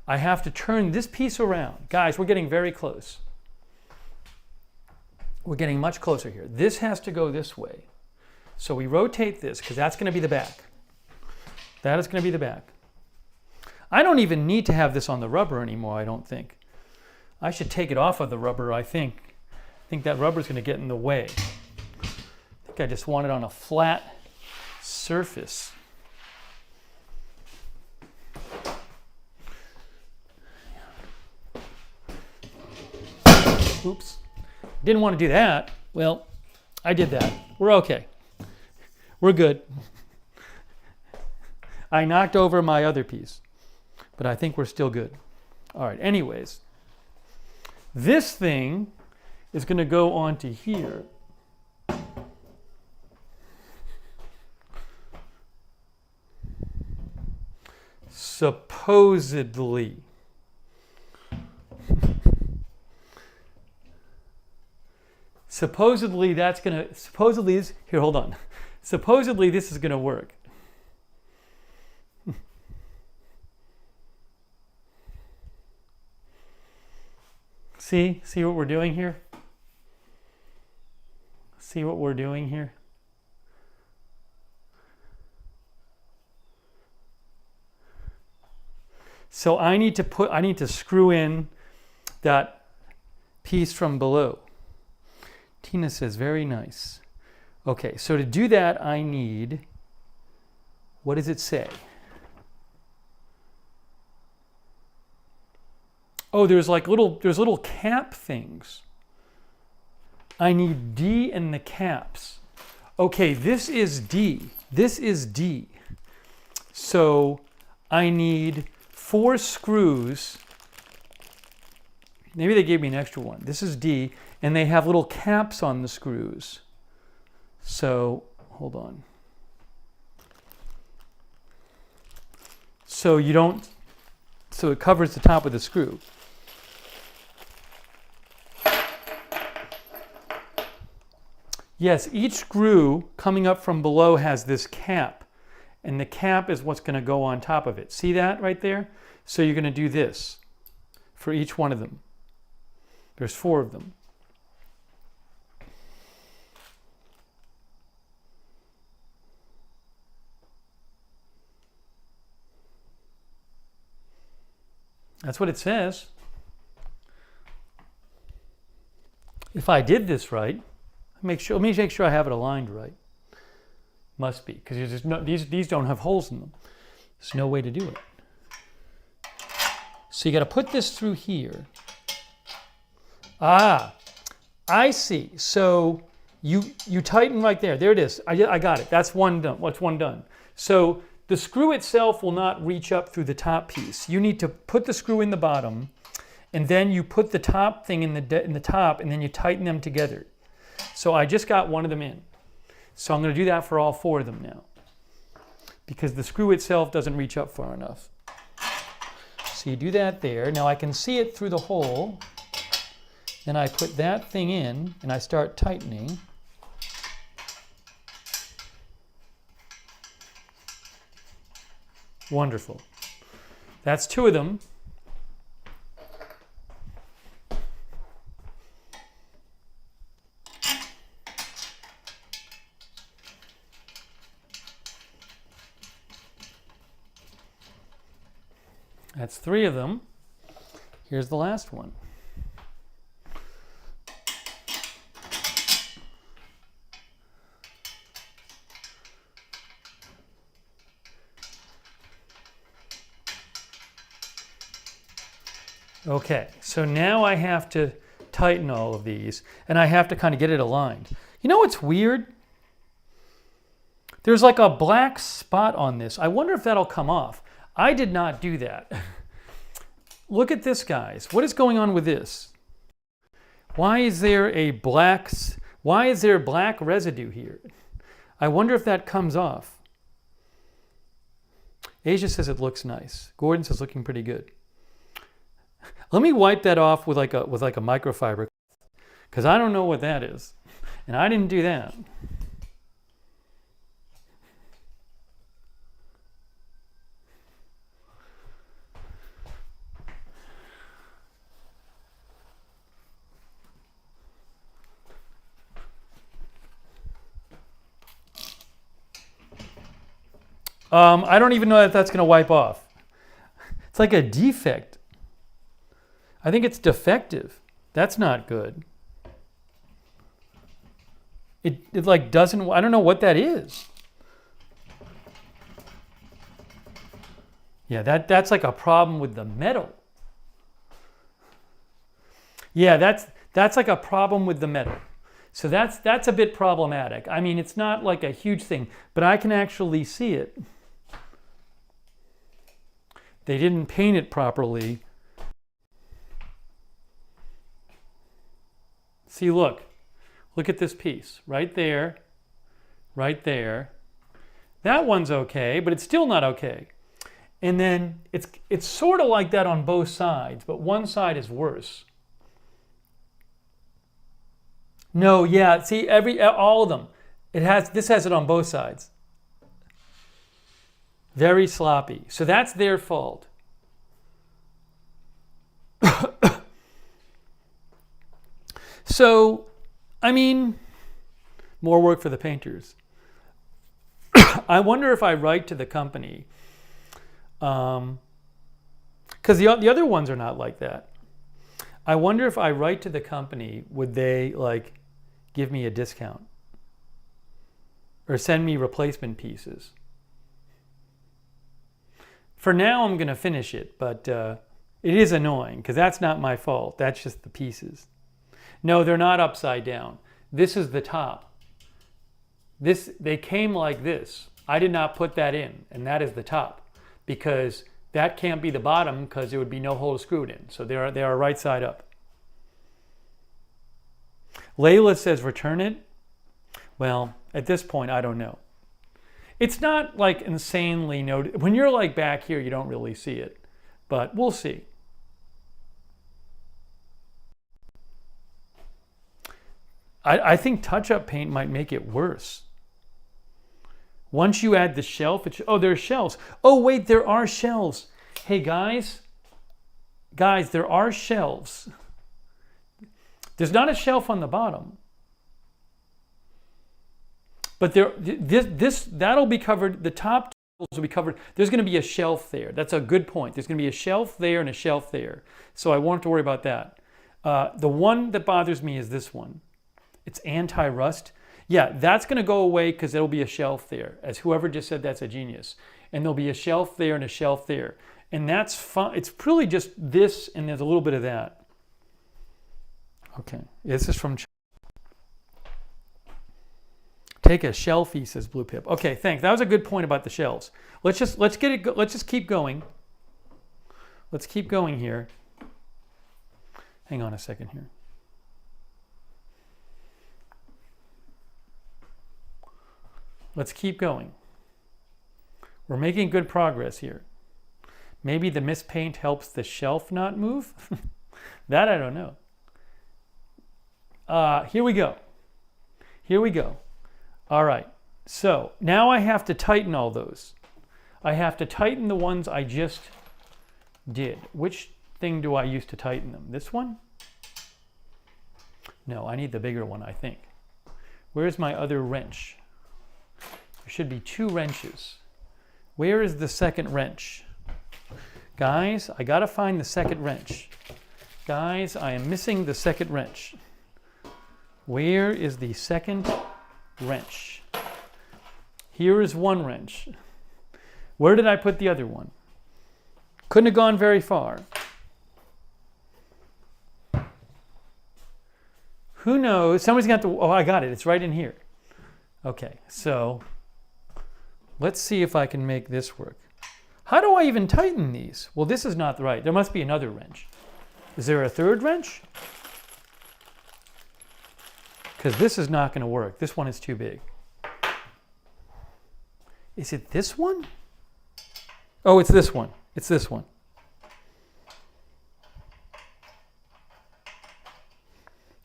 I have to turn this piece around. Guys, we're getting very close. We're getting much closer here. This has to go this way. So we rotate this because that's going to be the back. That is going to be the back. I don't even need to have this on the rubber anymore, I don't think. I should take it off of the rubber, I think. I think that rubber is going to get in the way. I think I just want it on a flat surface. Oops. Didn't want to do that. Well, I did that. We're okay. We're good. I knocked over my other piece. but I think we're still good. All right, anyways, this thing is going to go onto here. Supposedly. Supposedly here, hold on. Supposedly this is going to work. See what we're doing here? See what we're doing here? So I need to screw in that piece from below. Tina says, very nice. Okay, so to do that, I need, what does it say? Oh, there's little cap things. I need D in the caps. Okay, this is D. This is D. So I need 4 screws. Maybe they gave me an extra one. This is D, and they have little caps on the screws. So, hold on. So it covers the top of the screw. Yes, each screw coming up from below has this cap, and the cap is what's going to go on top of it. See that right there? So you're going to do this for each one of them. There's 4 of them. That's what it says. If I did this right, let me make sure I have it aligned right. Must be, because these don't have holes in them. There's no way to do it. So you got to put this through here. Ah, I see. So you tighten right there. There it is. I got it. That's one done. What's one done? So the screw itself will not reach up through the top piece. You need to put the screw in the bottom, and then you put the top thing in the top, and then you tighten them together. So I just got one of them in. So I'm going to do that for all 4 of them now, because the screw itself doesn't reach up far enough. So you do that there. Now I can see it through the hole. Then I put that thing in, and I start tightening. Wonderful. That's 2 of them. That's 3 of them. Here's the last one. Okay, so now I have to tighten all of these, and I have to kind of get it aligned. You know what's weird? There's like a black spot on this. I wonder if that'll come off. I did not do that. Look at this, guys. What is going on with this? Why is there black residue here? I wonder if that comes off. Asia says it looks nice. Gordon says looking pretty good. Let me wipe that off with like a microfiber, because I don't know what that is, and I didn't do that. I don't even know if that's going to wipe off. It's like a defect. I think it's defective. That's not good. It like doesn't, I don't know what that is. Yeah, that's like a problem with the metal. Yeah, that's like a problem with the metal. So that's a bit problematic. I mean, it's not like a huge thing, but I can actually see it. They didn't paint it properly. See, look at this piece right there, right there. That one's okay, but it's still not okay. And then it's sort of like that on both sides, but one side is worse. No, yeah, see, all of them. This has it on both sides. Very sloppy. So that's their fault. So, I mean, more work for the painters. I wonder if I write to the company, because the other ones are not like that. I wonder if I write to the company, would they like give me a discount or send me replacement pieces? For now, I'm going to finish it, but it is annoying because that's not my fault. That's just the pieces. No, they're not upside down. This is the top. They came like this. I did not put that in, and that is the top, because that can't be the bottom because there would be no hole to screw it in. So they are right side up. Layla says return it. Well, at this point, I don't know. It's not like insanely noted. When you're like back here, you don't really see it, but we'll see. I think touch-up paint might make it worse. Once you add the shelf, oh, there's shelves. Oh, wait, there are shelves. Hey, guys, there are shelves. There's not a shelf on the bottom. But that'll be covered. The top will be covered. There's going to be a shelf there. That's a good point. There's going to be a shelf there and a shelf there. So I won't have to worry about that. The one that bothers me is this one. It's anti-rust. Yeah, that's going to go away because there'll be a shelf there. As whoever just said, that's a genius. And there'll be a shelf there and a shelf there. And that's fun. It's really just this, and there's a little bit of that. Okay, this is from... Take a shelfie, says Blue Pip. Okay, thanks. That was a good point about the shelves. Let's just keep going. Let's keep going here. Hang on a second here. Let's keep going. We're making good progress here. Maybe the mispaint helps the shelf not move? That I don't know. Here we go. Here we go. All right. So now I have to tighten all those. I have to tighten the ones I just did. Which thing do I use to tighten them? This one? No, I need the bigger one, I think. Where's my other wrench? There should be 2 wrenches. Where is the second wrench? Guys, I gotta find the second wrench. Guys, I am missing the second wrench. Where is the second wrench? Here is one wrench. Where did I put the other one? Couldn't have gone very far. Who knows? Somebody's got to, oh, I got it. It's right in here. Okay, so let's see if I can make this work. How do I even tighten these? Well, this is not right. There must be another wrench. Is there a third wrench? Because this is not going to work. This one is too big. Is it this one? Oh, it's this one. It's this one.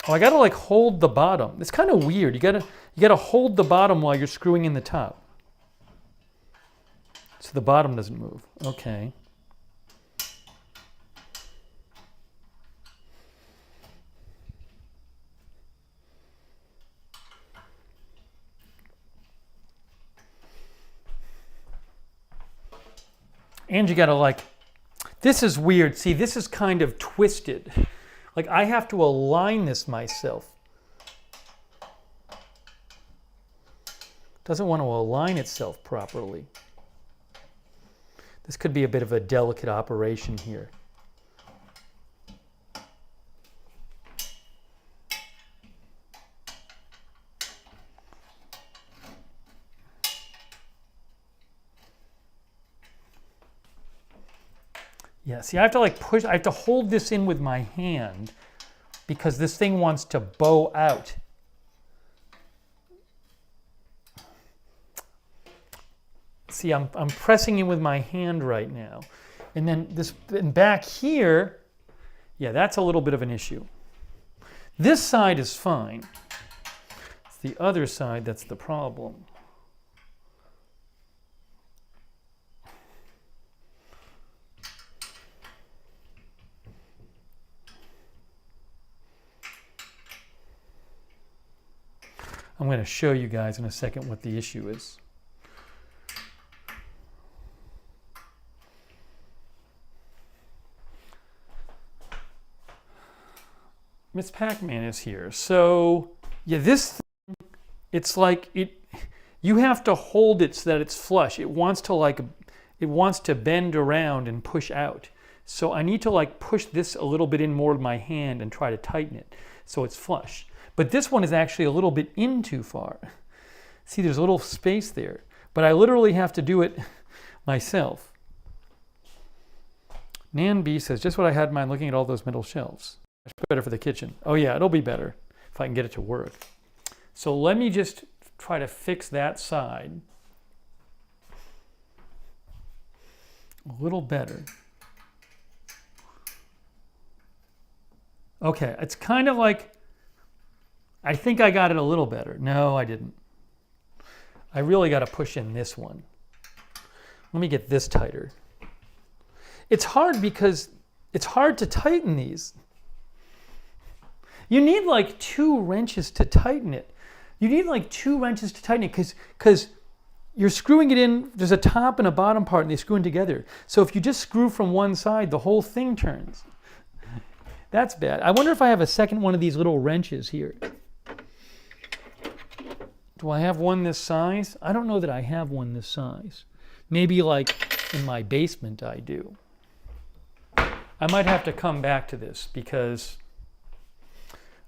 Oh, I gotta like hold the bottom. It's kind of weird. You gotta hold the bottom while you're screwing in the top, so the bottom doesn't move. Okay. And you gotta like, this is weird. See, this is kind of twisted. Like I have to align this myself. Doesn't want to align itself properly. This could be a bit of a delicate operation here. Yeah, see, I have to like push, I have to hold this in with my hand because this thing wants to bow out. See, I'm pressing in with my hand right now. And then this, and back here, yeah, that's a little bit of an issue. This side is fine. It's the other side that's the problem. I'm going to show you guys in a second what the issue is. Miss Pac-Man is here. So, yeah, this thing, it's like you have to hold it so that it's flush. It wants to bend around and push out. So I need to like push this a little bit in more with my hand and try to tighten it so it's flush. But this one is actually a little bit in too far. See, there's a little space there. But I literally have to do it myself. Nan B says, just what I had in mind looking at all those metal shelves. Much better for the kitchen. Oh yeah, it'll be better if I can get it to work. So let me just try to fix that side a little better. Okay, it's kind of like, I think I got it a little better. No, I didn't. I really got to push in this one. Let me get this tighter. It's hard because it's hard to tighten these. You need like 2 wrenches to tighten it. You need like 2 wrenches to tighten it because you're screwing it in, there's a top and a bottom part and they screw in together. So if you just screw from one side, the whole thing turns. That's bad. I wonder if I have a second one of these little wrenches here. Do I have one this size? I don't know that I have one this size. Maybe like in my basement I do. I might have to come back to this because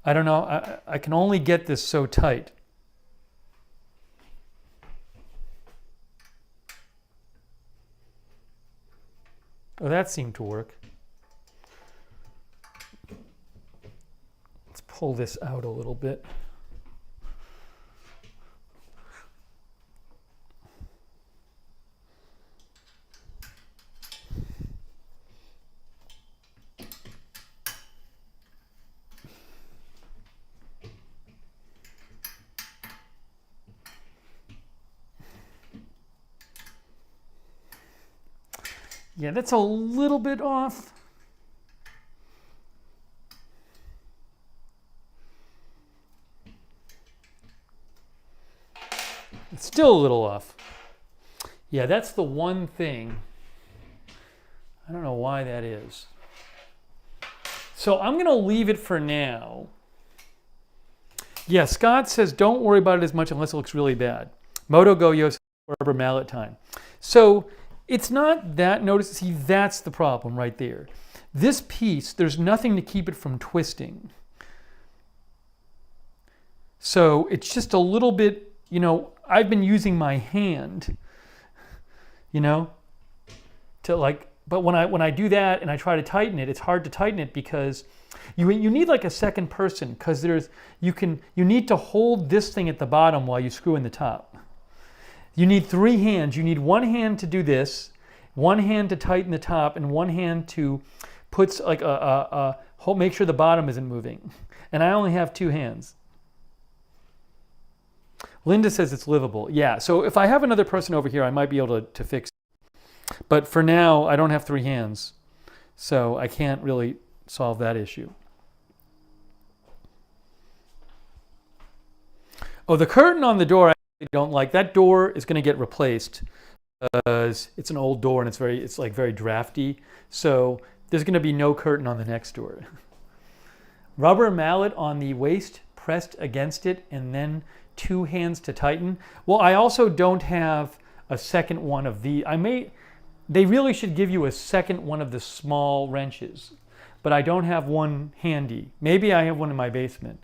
I don't know, I can only get this so tight. Oh, that seemed to work. Let's pull this out a little bit. Yeah, that's a little bit off. It's still a little off. Yeah, that's the one thing. I don't know why that is. So I'm going to leave it for now. Yeah, Scott says don't worry about it as much unless it looks really bad. Moto Goyo says rubber mallet time. So it's not that noticeable. See, that's the problem right there. This piece, there's nothing to keep it from twisting. So it's just a little bit, you know, I've been using my hand, you know, to like, but when I do that and I try to tighten it, it's hard to tighten it because you need like a second person because you need to hold this thing at the bottom while you screw in the top. You need 3 hands. You need 1 hand to do this, 1 hand to tighten the top, and 1 hand to put like make sure the bottom isn't moving. And I only have 2 hands. Linda says it's livable. Yeah, so if I have another person over here, I might be able to fix it. But for now, I don't have 3 hands, so I can't really solve that issue. Oh, the curtain on the door I don't like. That door is going to get replaced because it's an old door and it's like very drafty. So there's going to be no curtain on the next door. Rubber mallet on the waist pressed against it and then 2 hands to tighten. Well, I also don't have a second one of the. They really should give you a second one of the small wrenches, but I don't have one handy. Maybe I have one in my basement,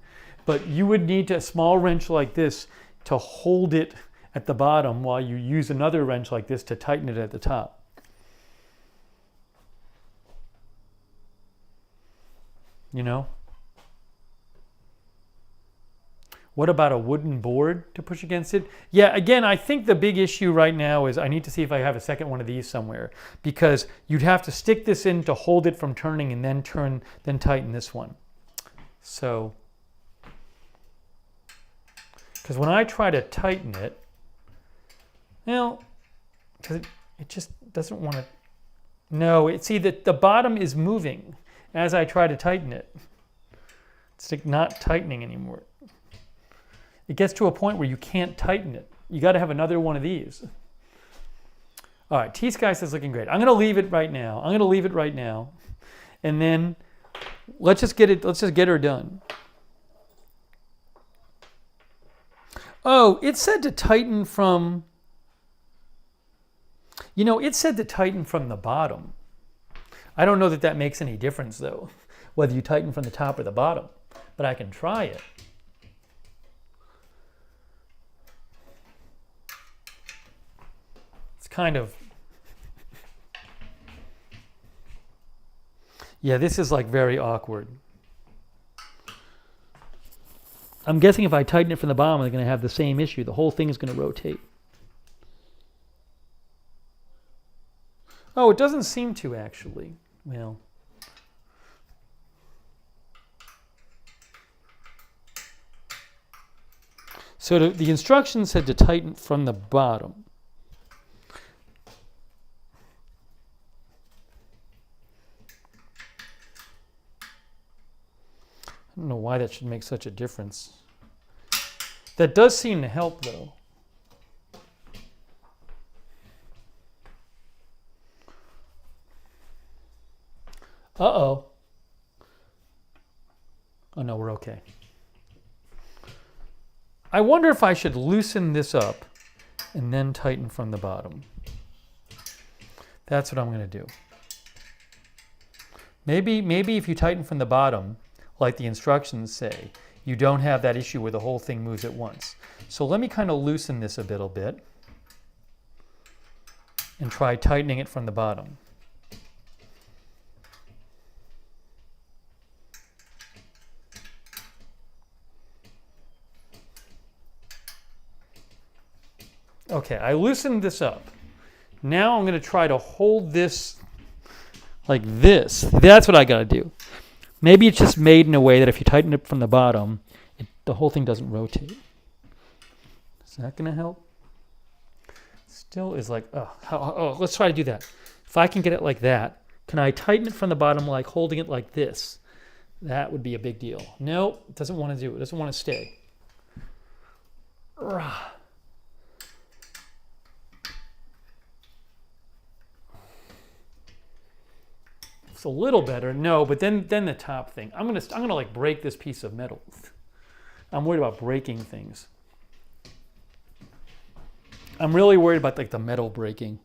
but you would need a small wrench like this to hold it at the bottom while you use another wrench like this to tighten it at the top. you know? What about a wooden board to push against it? Yeah, again, I think the big issue right now is I need to see if I have a second one of these somewhere, because you'd have to stick this in to hold it from turning and then tighten this one. So, because when I try to tighten it, well, because it just doesn't want to, no, see that the bottom is moving as I try to tighten it. It's like not tightening anymore. It gets to a point where you can't tighten it. You got to have another one of these. All right, T-Sky says looking great. I'm going to leave it right now. And then let's just get her done. Oh, it said to tighten from, it said to tighten from the bottom. I don't know that makes any difference though, whether you tighten from the top or the bottom, but I can try it. Kind of, yeah, this is like very awkward. I'm guessing if I tighten it from the bottom, I'm going to have the same issue. The whole thing is going to rotate. Oh, it doesn't seem to actually. Well, so the instructions said to tighten from the bottom. I don't know why that should make such a difference. That does seem to help though. Uh-oh. Oh no, we're okay. I wonder if I should loosen this up and then tighten from the bottom. That's what I'm going to do. Maybe if you tighten from the bottom, like the instructions say, you don't have that issue where the whole thing moves at once. So let me kind of loosen this a little bit and try tightening it from the bottom. Okay, I loosened this up. Now I'm going to try to hold this like this. That's what I got to do. Maybe it's just made in a way that if you tighten it from the bottom, the whole thing doesn't rotate. Is that going to help? Still is like, let's try to do that. If I can get it like that, can I tighten it from the bottom like holding it like this? That would be a big deal. No, it doesn't want to do it. It doesn't want to stay. It's a little better. No, but then the top thing. I'm gonna like break this piece of metal. I'm worried about breaking things. I'm really worried about like the metal breaking.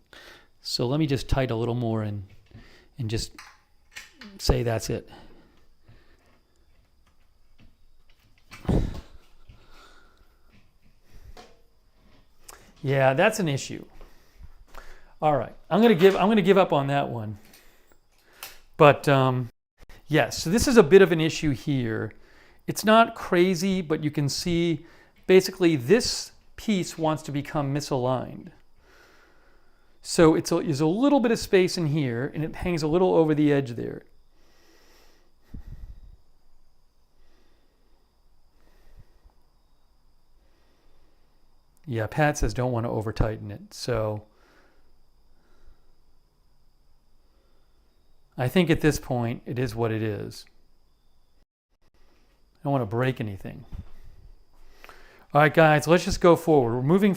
So let me just tighten a little more and just say that's it. Yeah, that's an issue. All right, I'm gonna give up on that one. But yes, so this is a bit of an issue here. It's not crazy, but you can see basically this piece wants to become misaligned. So there's a little bit of space in here, and it hangs a little over the edge there. Yeah, Pat says don't want to over tighten it. So I think at this point, it is what it is. I don't want to break anything. All right, guys, let's just go forward. We're moving.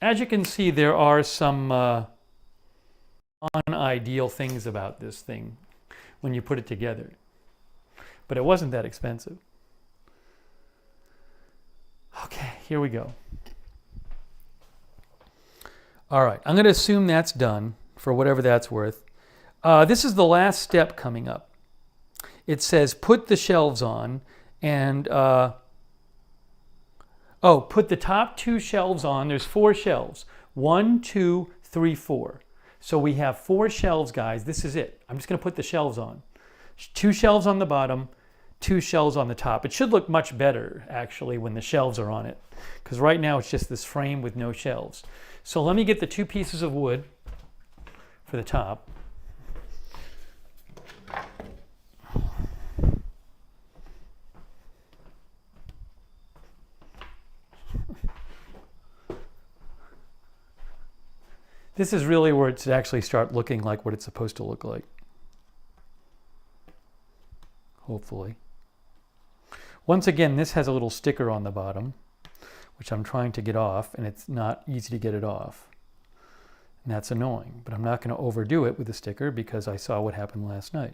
As you can see, there are some unideal things about this thing when you put it together. But it wasn't that expensive. Okay, here we go. All right, I'm going to assume that's done for whatever that's worth. This is the last step coming up. It says put the shelves on and, put the top 2 shelves on. There's 4 shelves. 1, 2, 3, 4. So we have 4 shelves, guys. This is it. I'm just going to put the shelves on. 2 shelves on the bottom, 2 shelves on the top. It should look much better, actually, when the shelves are on it, because right now it's just this frame with no shelves. So let me get the 2 pieces of wood for the top. This is really where it should actually start looking like what it's supposed to look like. Hopefully. Once again, this has a little sticker on the bottom, which I'm trying to get off, and it's not easy to get it off. And that's annoying, but I'm not going to overdo it with the sticker because I saw what happened last night.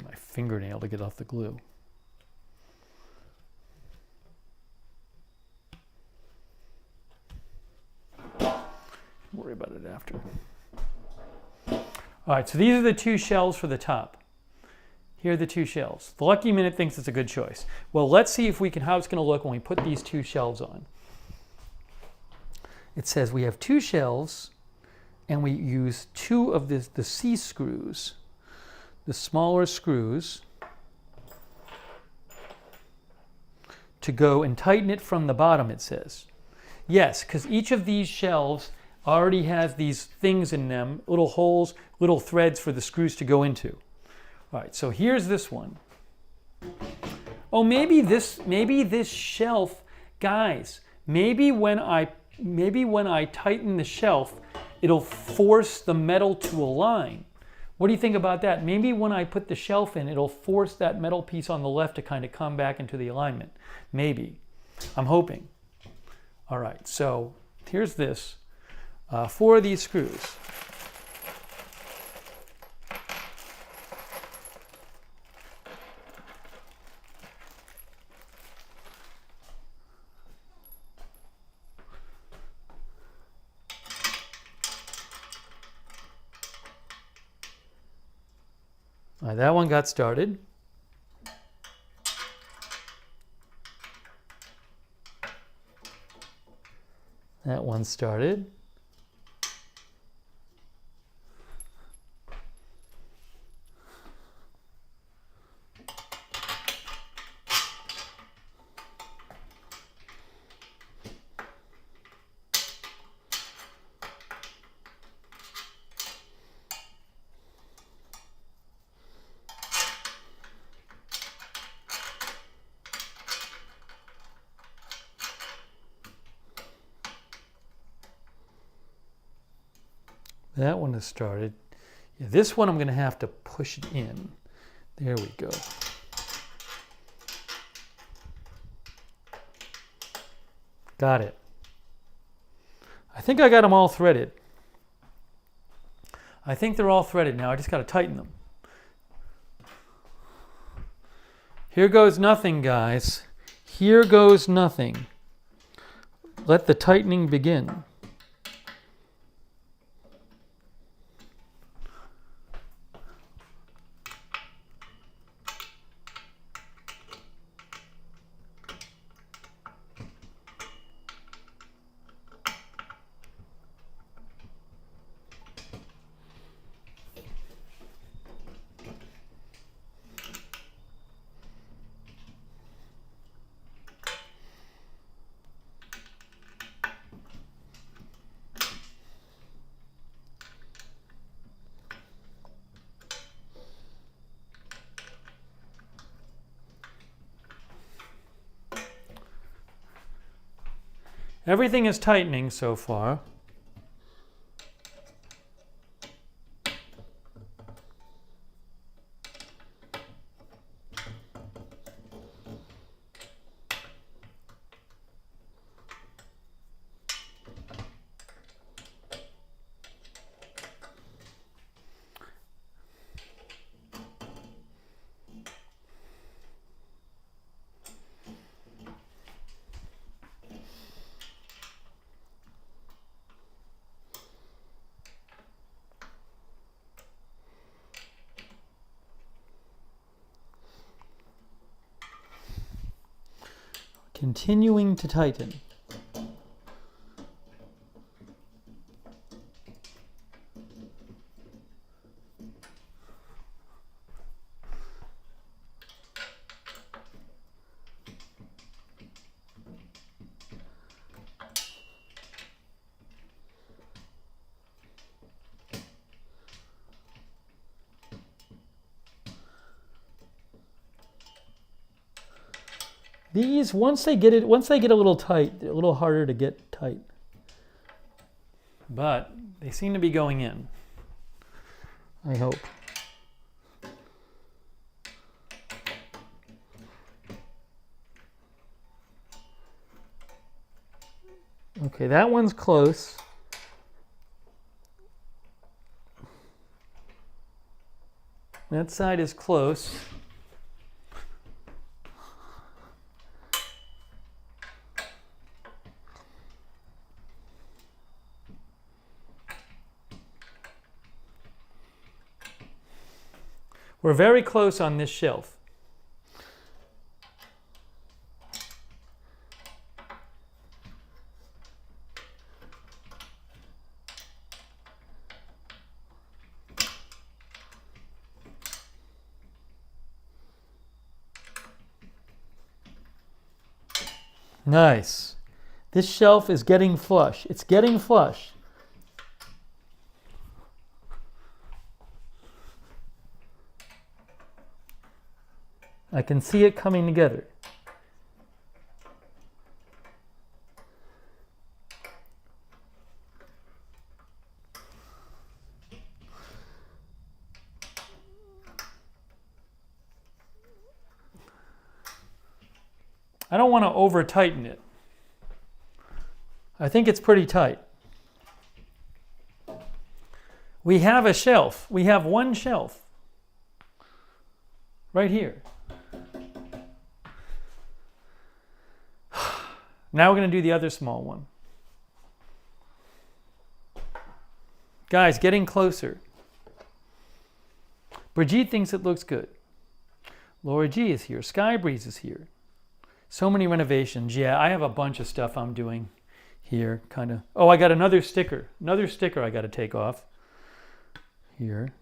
My fingernail to get off the glue. Worry about it after. All right, so these are the 2 shelves for the top. Here are the 2 shelves. The Lucky Minute thinks it's a good choice. Well, let's see if we can, how it's going to look when we put these 2 shelves on. It says we have 2 shelves, and we use 2 of the C screws. The smaller screws to go and tighten it from the bottom, it says. Yes, because each of these shelves already has these things in them, little holes, little threads for the screws to go into. All right, so here's this one. Oh, maybe this shelf, guys, maybe when I tighten the shelf, it'll force the metal to align. What do you think about that? Maybe when I put the shelf in, it'll force that metal piece on the left to kind of come back into the alignment. Maybe. I'm hoping. All right, so here's this. 4 of these screws. All right, that one got started. That one started. That one has started. Yeah, this one I'm going to have to push it in. There we go. Got it. I think I got them all threaded. I think they're all threaded now. I just got to tighten them. Here goes nothing, guys. Here goes nothing. Let the tightening begin. Everything is tightening so far. Continuing to tighten. These, once they get a little tight, they're a little harder to get tight. But they seem to be going in. I hope. Okay, that one's close. That side is close. We're very close on this shelf. Nice. This shelf is getting flush. It's getting flush. I can see it coming together. I don't want to over tighten it. I think it's pretty tight. We have a shelf. We have one shelf right here. Now we're going to do the other small one. Guys, getting closer. Brigitte thinks it looks good. Laura G is here. Sky Breeze is here. So many renovations. Yeah, I have a bunch of stuff I'm doing here, kind of. Oh, I got another sticker. Another sticker I got to take off here.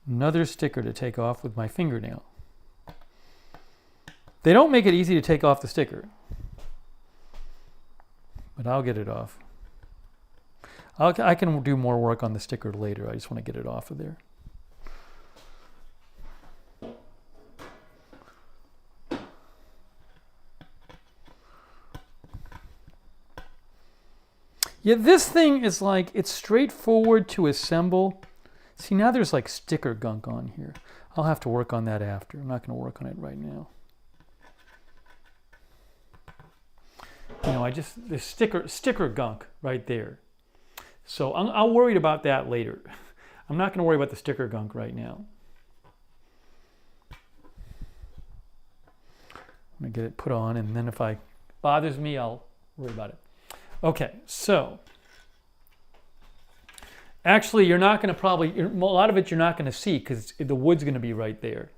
Another sticker to take off with my fingernail. They don't make it easy to take off the sticker, but I'll get it off. I can do more work on the sticker later. I just want to get it off of there. Yeah, this thing is like, it's straightforward to assemble. See, now there's like sticker gunk on here. I'll have to work on that after. I'm not going to work on it right now. You know, there's sticker gunk right there. So I'll worry about that later. I'm not going to worry about the sticker gunk right now. I'm going to get it put on, and then if it bothers me, I'll worry about it. Okay, so actually you're not going to a lot of it you're not going to see because the wood's going to be right there.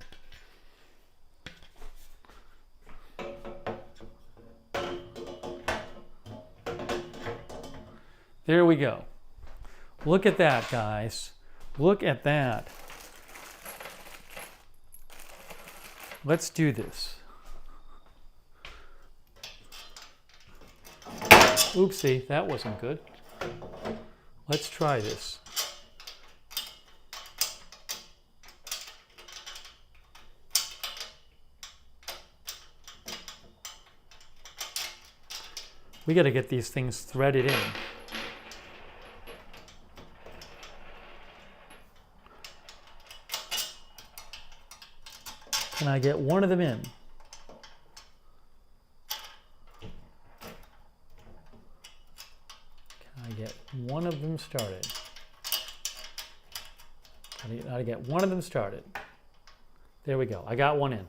There we go. Look at that, guys. Look at that. Let's do this. Oopsie, that wasn't good. Let's try this. We got to get these things threaded in. Can I get one of them in? Can I get one of them started? How to get one of them started? There we go. I got one in.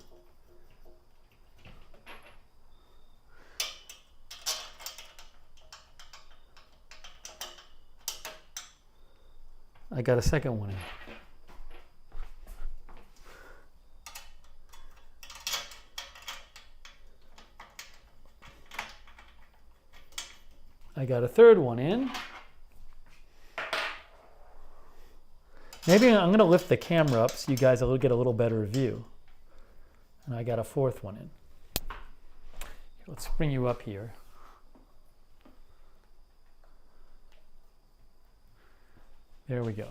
I got a second one in. I got a third one in. Maybe I'm going to lift the camera up so you guys will get a little better view. And I got a fourth one in. Let's bring you up here. There we go.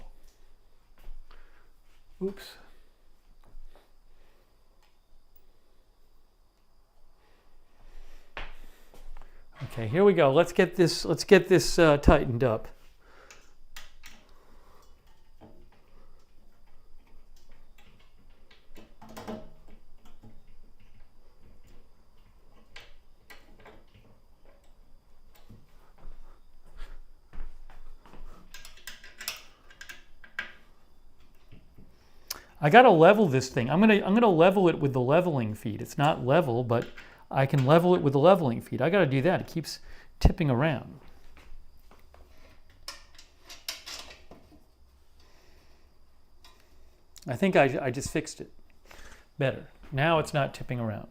Oops. Okay, here we go. Let's get this tightened up. I got to level this thing. I'm gonna level it with the leveling feed. It's not level, but I can level it with the leveling feed. I got to do that. It keeps tipping around. I think I just fixed it better. Now it's not tipping around.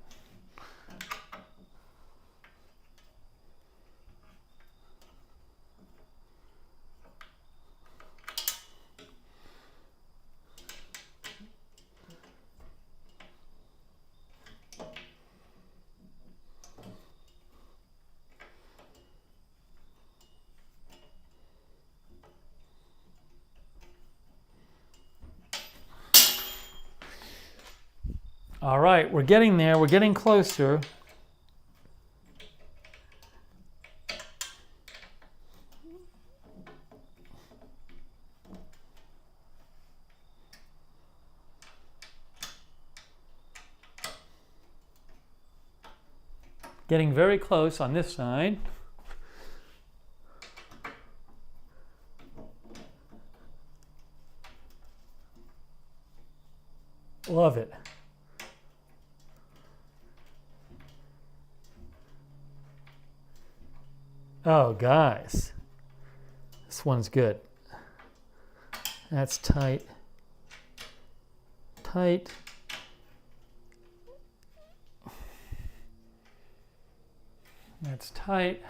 All right, we're getting there. We're getting closer. Getting very close on this side. Love it. Oh, guys, this one's good. That's tight. Tight. That's tight.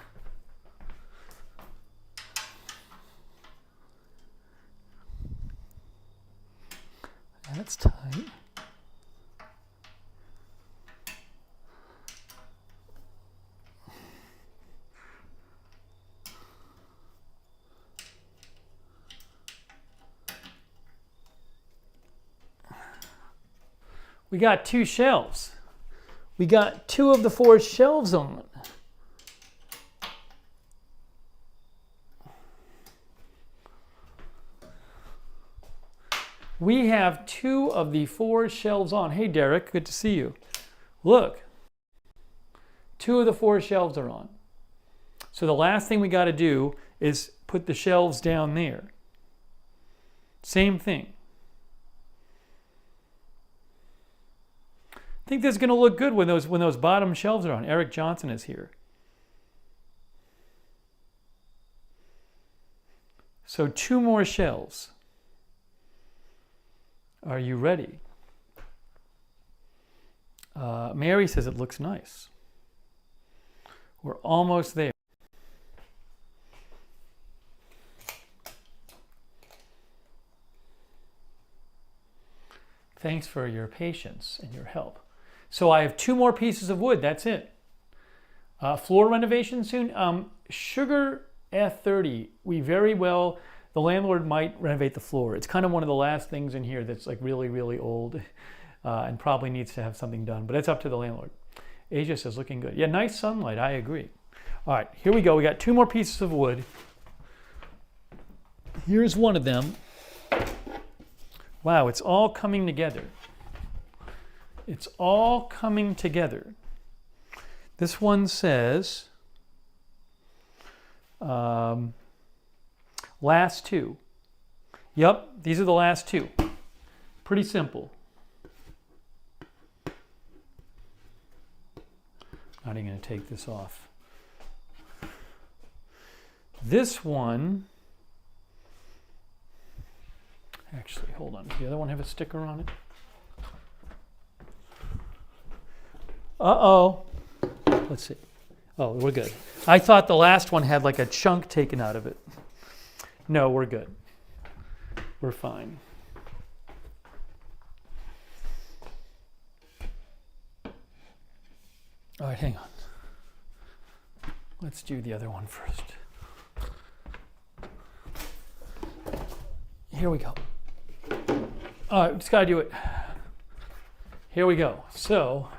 That's tight. We got 2 shelves. We got 2 of the 4 shelves on. We have 2 of the 4 shelves on. Hey, Derek, good to see you. Look, 2 of the 4 shelves are on. So the last thing we got to do is put the shelves down there. Same thing. I think this is going to look good when those bottom shelves are on. Eric Johnson is here. So 2 more shelves. Are you ready? Mary says it looks nice. We're almost there. Thanks for your patience and your help. So I have 2 more pieces of wood. That's it. Floor renovation soon. Sugar F30. The landlord might renovate the floor. It's kind of one of the last things in here that's like really, really old and probably needs to have something done. But it's up to the landlord. Asia says looking good. Yeah, nice sunlight. I agree. All right, here we go. We got 2 more pieces of wood. Here's one of them. Wow, it's all coming together. It's all coming together. This one says, last 2. Yep, these are the last 2. Pretty simple. Not even going to take this off. This one Actually, hold on. Does the other one have a sticker on it? Uh-oh. Let's see. Oh, we're good. I thought the last one had like a chunk taken out of it. No, we're good. We're fine. All right, hang on. Let's do the other one first. Here we go. All right, just gotta do it. Here we go. So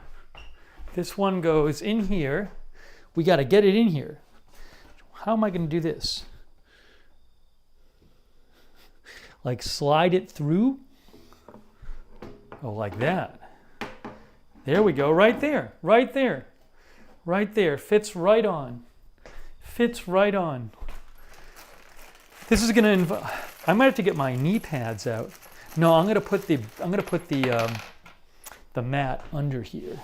this one goes in here. We gotta get it in here. How am I gonna do this? Like slide it through? Oh, like that. There we go, right there, right there, right there. Fits right on. Fits right on. This is gonna involve. I might have to get my knee pads out. No, I'm gonna put the mat under here,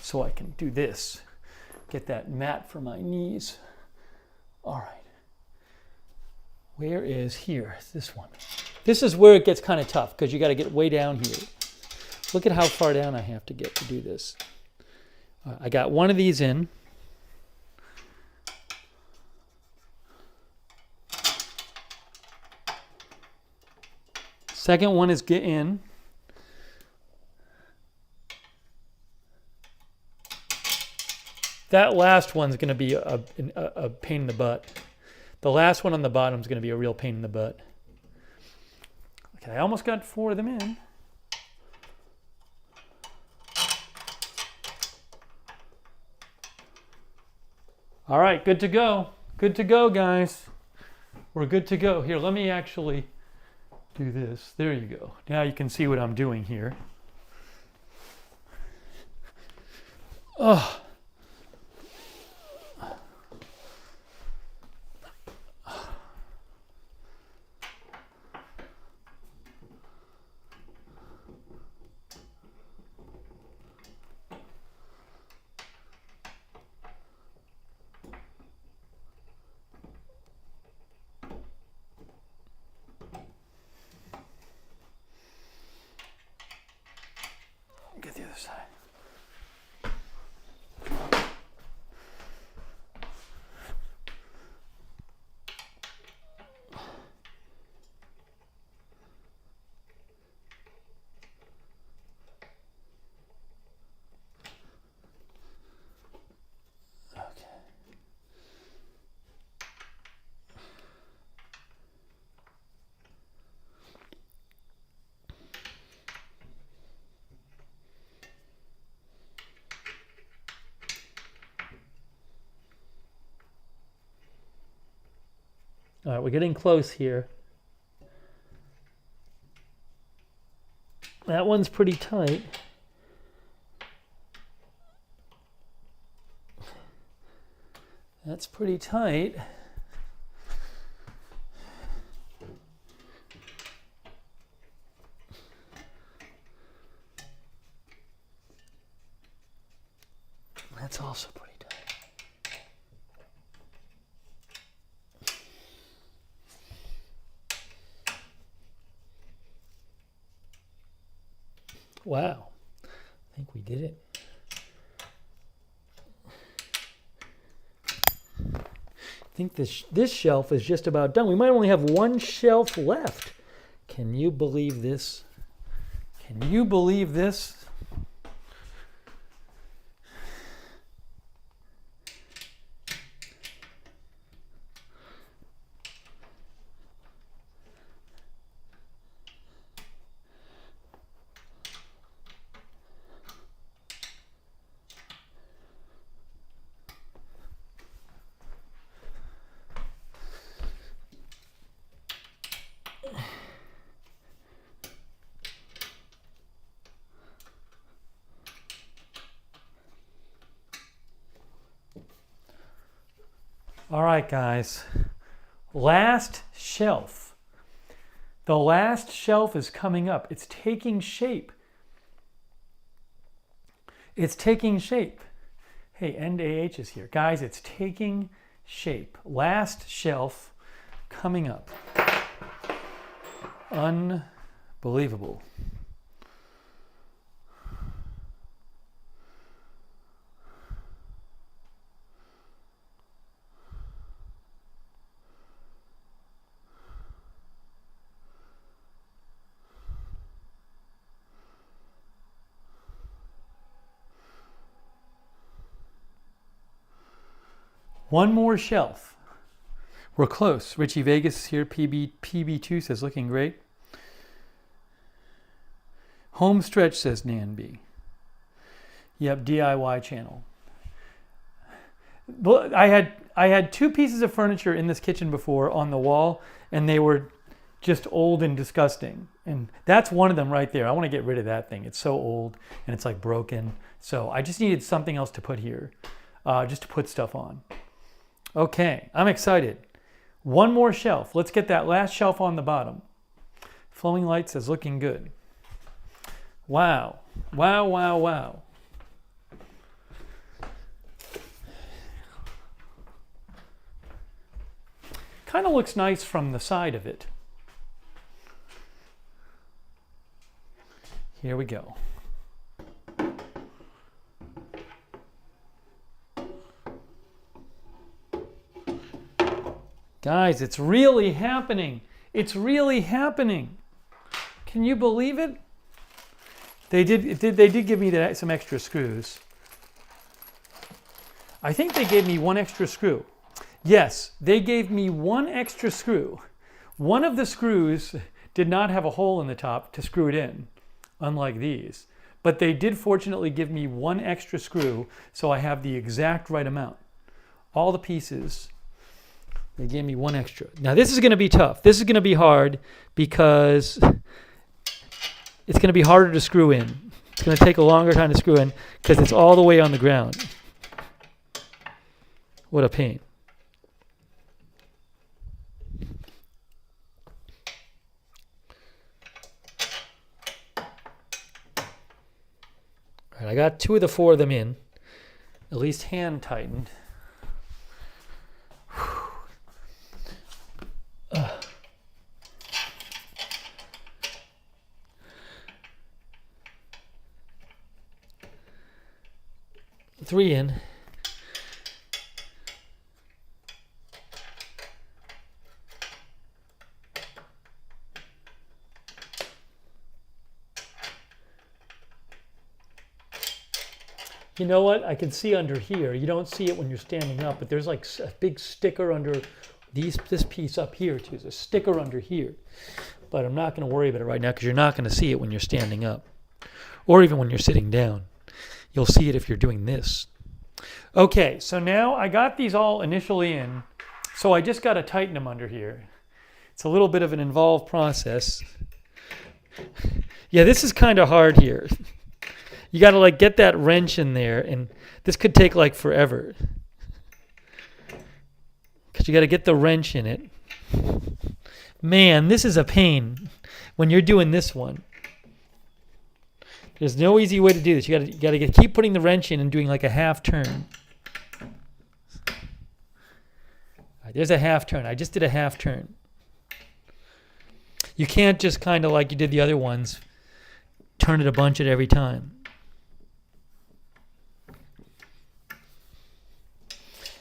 so I can do this. Get that mat for my knees. All right. Where is here? This one. This is where it gets kind of tough because you got to get way down here. Look at how far down I have to get to do this. I got one of these in. Second one is get in. That last one's going to be a pain in the butt. The last one on the bottom is going to be a real pain in the butt. Okay, I almost got 4 of them in. All right, good to go. Good to go, guys. We're good to go. Here, let me actually do this. There you go. Now you can see what I'm doing here. Oh. Get the other side. Okay. All right, we're getting close here. That one's pretty tight. That's pretty tight. That's also pretty tight. Wow, I think we did it. I think this shelf is just about done. We might only have one shelf left. Can you believe this? Can you believe this? All right, guys. Last shelf. The last shelf is coming up. It's taking shape. It's taking shape. Hey, NAH is here. Guys, it's taking shape. Last shelf coming up. Unbelievable. One more shelf. We're close. Richie Vegas is here. PB2 says looking great. Home stretch says Nan B. Yep, DIY channel. I had two pieces of furniture in this kitchen before on the wall, and they were just old and disgusting. And that's one of them right there. I want to get rid of that thing. It's so old and it's like broken. So I just needed something else to put here, just to put stuff on. Okay, I'm excited. One more shelf. Let's get that last shelf on the bottom. Flowing Light says looking good. Wow. Wow, wow, wow. Kind of looks nice from the side of it. Here we go. Guys, it's really happening. It's really happening. Can you believe it? They did give me some extra screws. I think they gave me one extra screw. Yes, they gave me one extra screw. One of the screws did not have a hole in the top to screw it in, unlike these. But they did fortunately give me one extra screw, so I have the exact right amount. All the pieces, they gave me one extra. Now this is going to be tough. This is going to be hard because it's going to be harder to screw in. It's going to take a longer time to screw in because it's all the way on the ground. What a pain. All right, I got 2 of the 4 of them in, at least hand tightened. Three in. You know what? I can see under here. You don't see it when you're standing up, but there's like a big sticker under this piece up here too. There's a sticker under here. But I'm not going to worry about it right now because you're not going to see it when you're standing up or even when you're sitting down. You'll see it if you're doing this. Okay, so now I got these all initially in, so I just got to tighten them under here. It's a little bit of an involved process. Yeah, this is kind of hard here. You got to like get that wrench in there, and this could take like forever. Because you got to get the wrench in it. Man, this is a pain when you're doing this one. There's no easy way to do this. You got to keep putting the wrench in and doing like a half turn. All right, there's a half turn. I just did a half turn. You can't just kind of like you did the other ones, turn it a bunch at every time.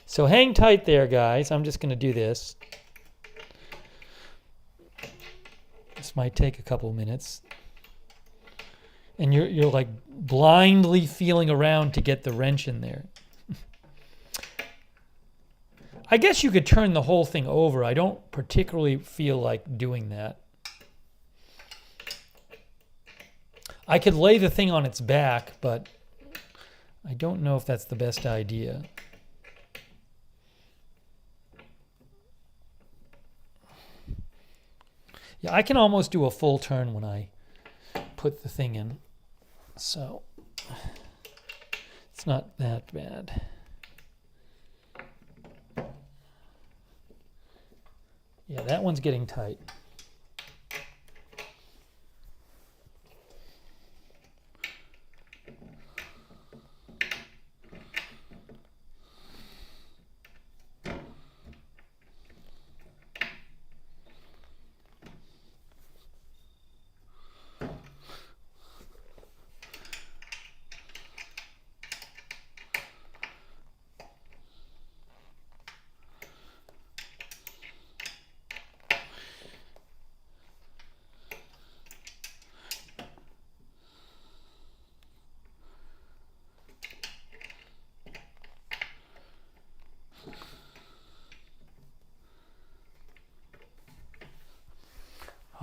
So hang tight there, guys. I'm just going to do this. This might take a couple minutes. And you're like blindly feeling around to get the wrench in there. I guess you could turn the whole thing over. I don't particularly feel like doing that. I could lay the thing on its back, but I don't know if that's the best idea. Yeah, I can almost do a full turn when I put the thing in. So it's not that bad. Yeah, that one's getting tight.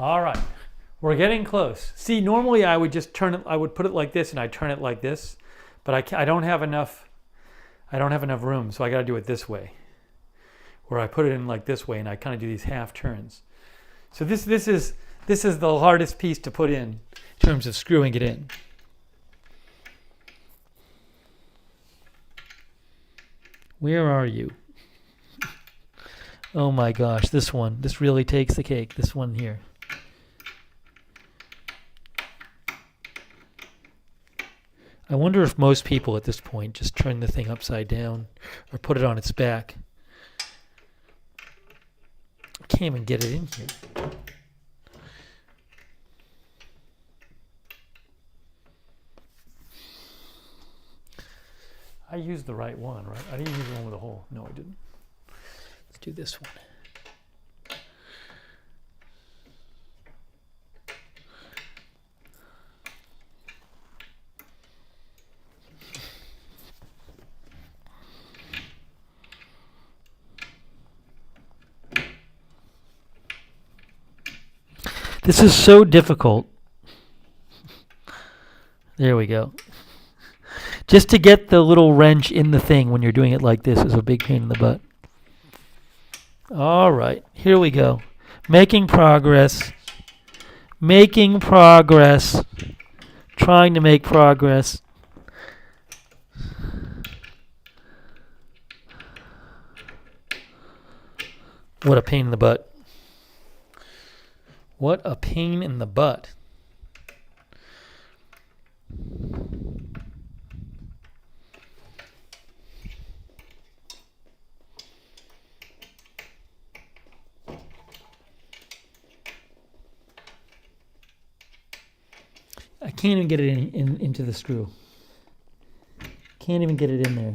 All right. We're getting close. See, normally I would just turn it, I would put it like this and I'd turn it like this, but I don't have enough room, so I got to do it this way, where I put it in like this way and I kind of do these half turns. So this is the hardest piece to put in terms of screwing it in. Where are you? Oh my gosh, this one. This really takes the cake. This one here. I wonder if most people at this point just turn the thing upside down or put it on its back. I can't even get it in here. I used the right one, right? I didn't use the one with a hole. No, I didn't. Let's do this one. This is so difficult. There we go. Just to get the little wrench in the thing when you're doing it like this is a big pain in the butt. All right, here we go. Making progress. Making progress. Trying to make progress. What a pain in the butt. What a pain in the butt. I can't even get it into the screw. Can't even get it in there.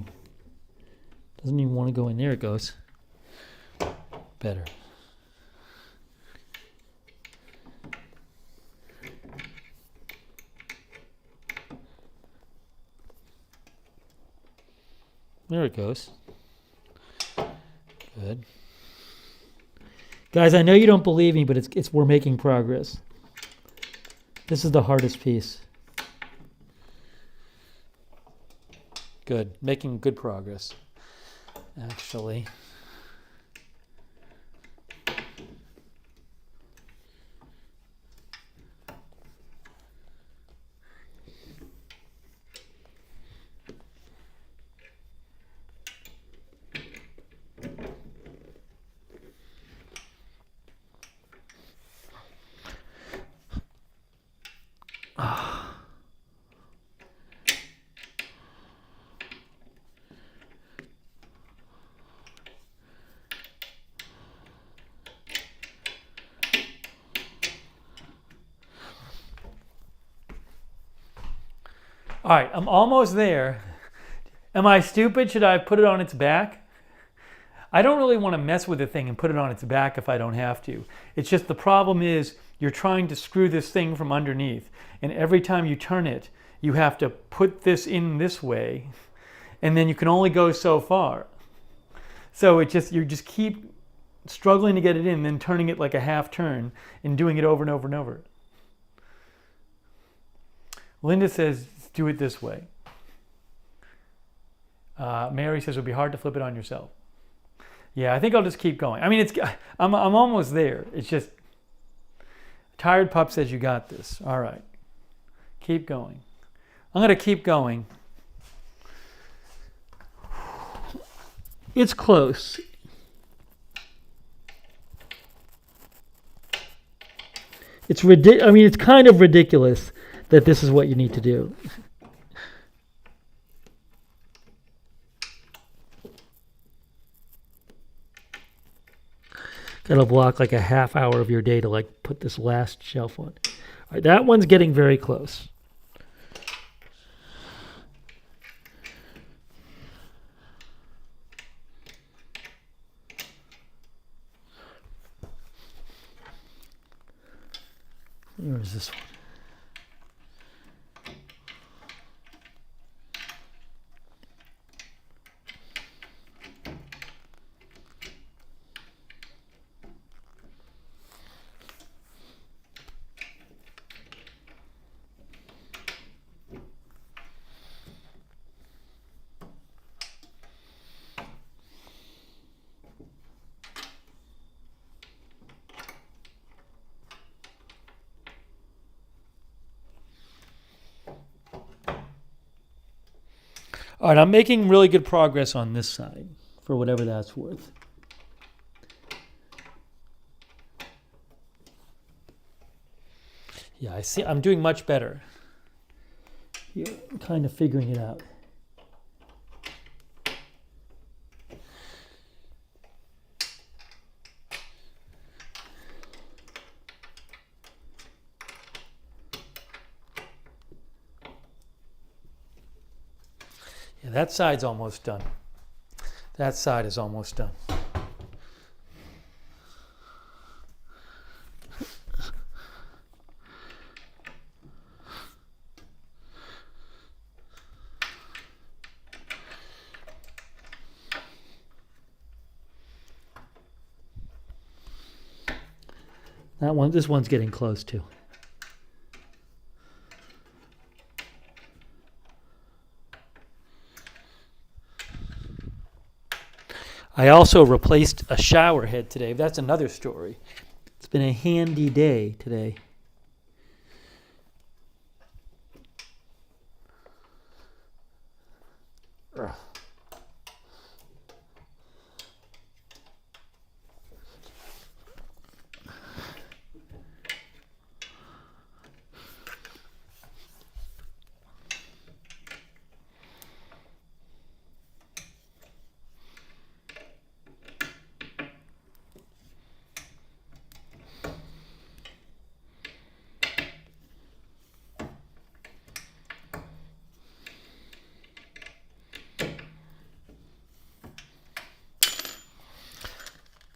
Doesn't even want to go in. There it goes. Better. There it goes. Good. Guys, I know you don't believe me, but we're making progress. This is the hardest piece. Good. Making good progress, actually. All right, I'm almost there. Am I stupid? Should I put it on its back? I don't really want to mess with the thing and put it on its back if I don't have to. It's just the problem is you're trying to screw this thing from underneath. And every time you turn it, you have to put this in this way. And then you can only go so far. So you just keep struggling to get it in, then turning it like a half turn and doing it over and over and over. Linda says, do it this way. Mary says it would be hard to flip it on yourself. Yeah, I think I'll just keep going. I mean, I'm almost there. It's just, Tired Pup says you got this. All right, keep going. I'm going to keep going. It's close. I mean, it's kind of ridiculous that this is what you need to do. That'll block like a half hour of your day to like put this last shelf on. All right, that one's getting very close. Where is this one? All right, I'm making really good progress on this side, for whatever that's worth. Yeah, I see. I'm doing much better. Here, I'm kind of figuring it out. Yeah, that side's almost done. That side is almost done. This one's getting close too. I also replaced a shower head today. That's another story. It's been a handy day today. Ugh.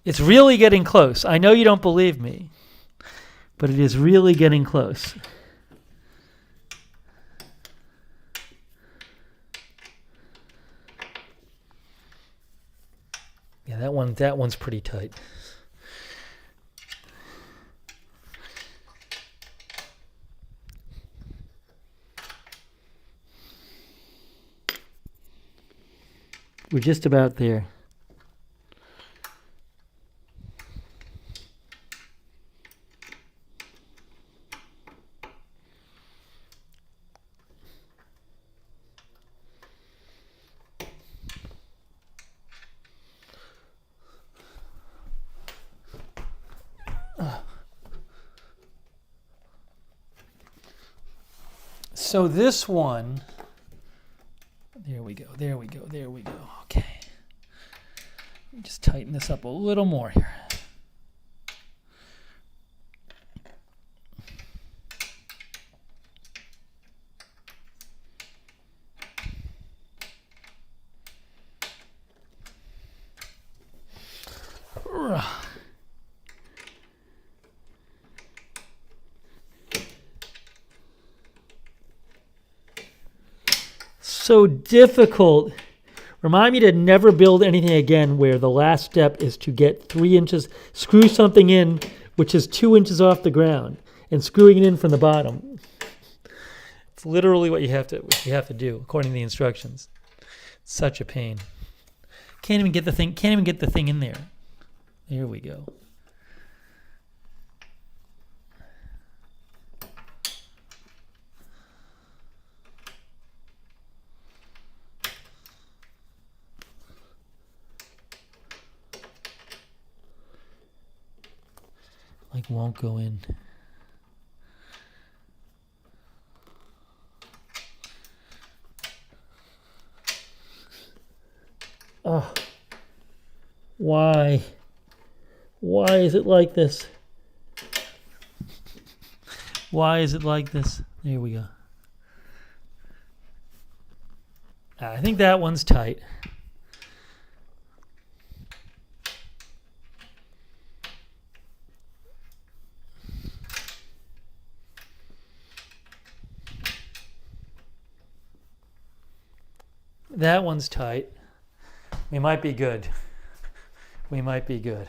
It's really getting close. I know you don't believe me, but it is really getting close. Yeah, that one's pretty tight. We're just about there. So this one, there we go. Okay. Let me just tighten this up a little more here. So difficult. Remind me to never build anything again where the last step is to get 3 inches, screw something in which is 2 inches off the ground, and screwing it in from the bottom. It's literally what you have to do according to the instructions. It's such a pain. Can't even get the thing in there. There we go. Like won't go in. Oh, why? Why is it like this? Why is it like this? There we go. I think that one's tight. That one's tight. We might be good. We might be good.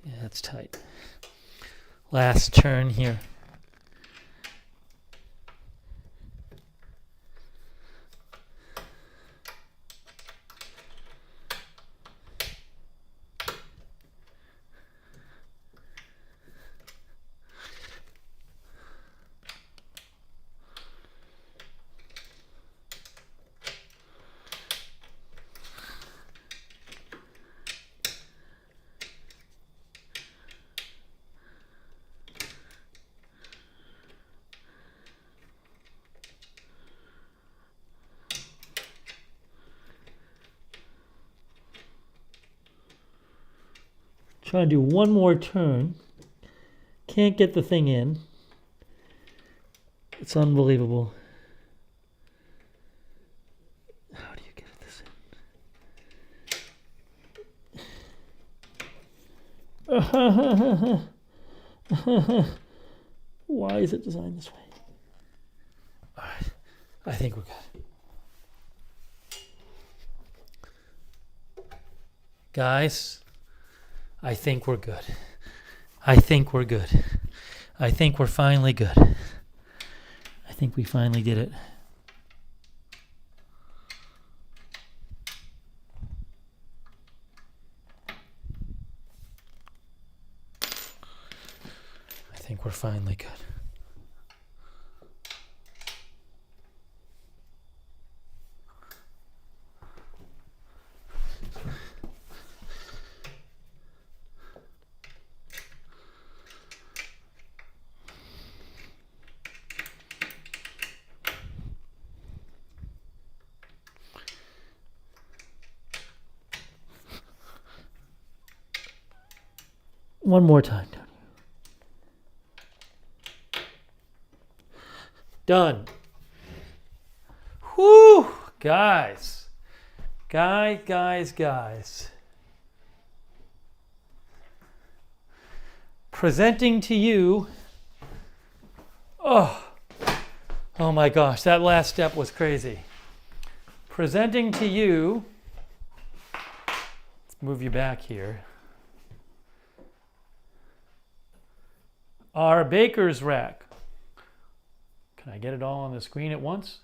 Yeah, that's tight. Last turn here. trying to do one more turn. Can't get the thing in. It's unbelievable. How do you get this in? Why is it designed this way? All right. I think we're good. Guys, I think we're good. I think we're good. I think we're finally good. I think we finally did it. I think we're finally good. One more time, Tony. Done. Whew, guys. Guys. Presenting to you. Oh my gosh, that last step was crazy. Presenting to you. Let's move you back here. Our baker's rack. Can I get it all on the screen at once?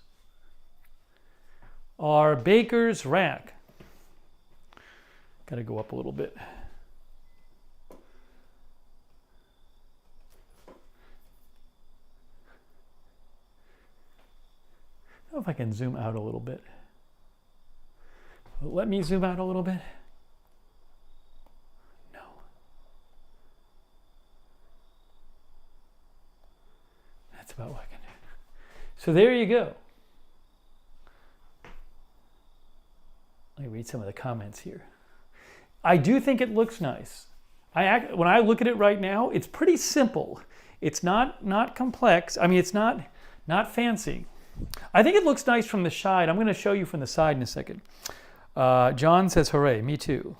Our baker's rack. Got to go up a little bit. I don't know if I can zoom out a little bit. Let me zoom out a little bit. That's about what I can do. So there you go. Let me read some of the comments here. I do think it looks nice. When I look at it right now, it's pretty simple. It's not complex. I mean, it's not fancy. I think it looks nice from the side. I'm going to show you from the side in a second. John says, hooray, me too.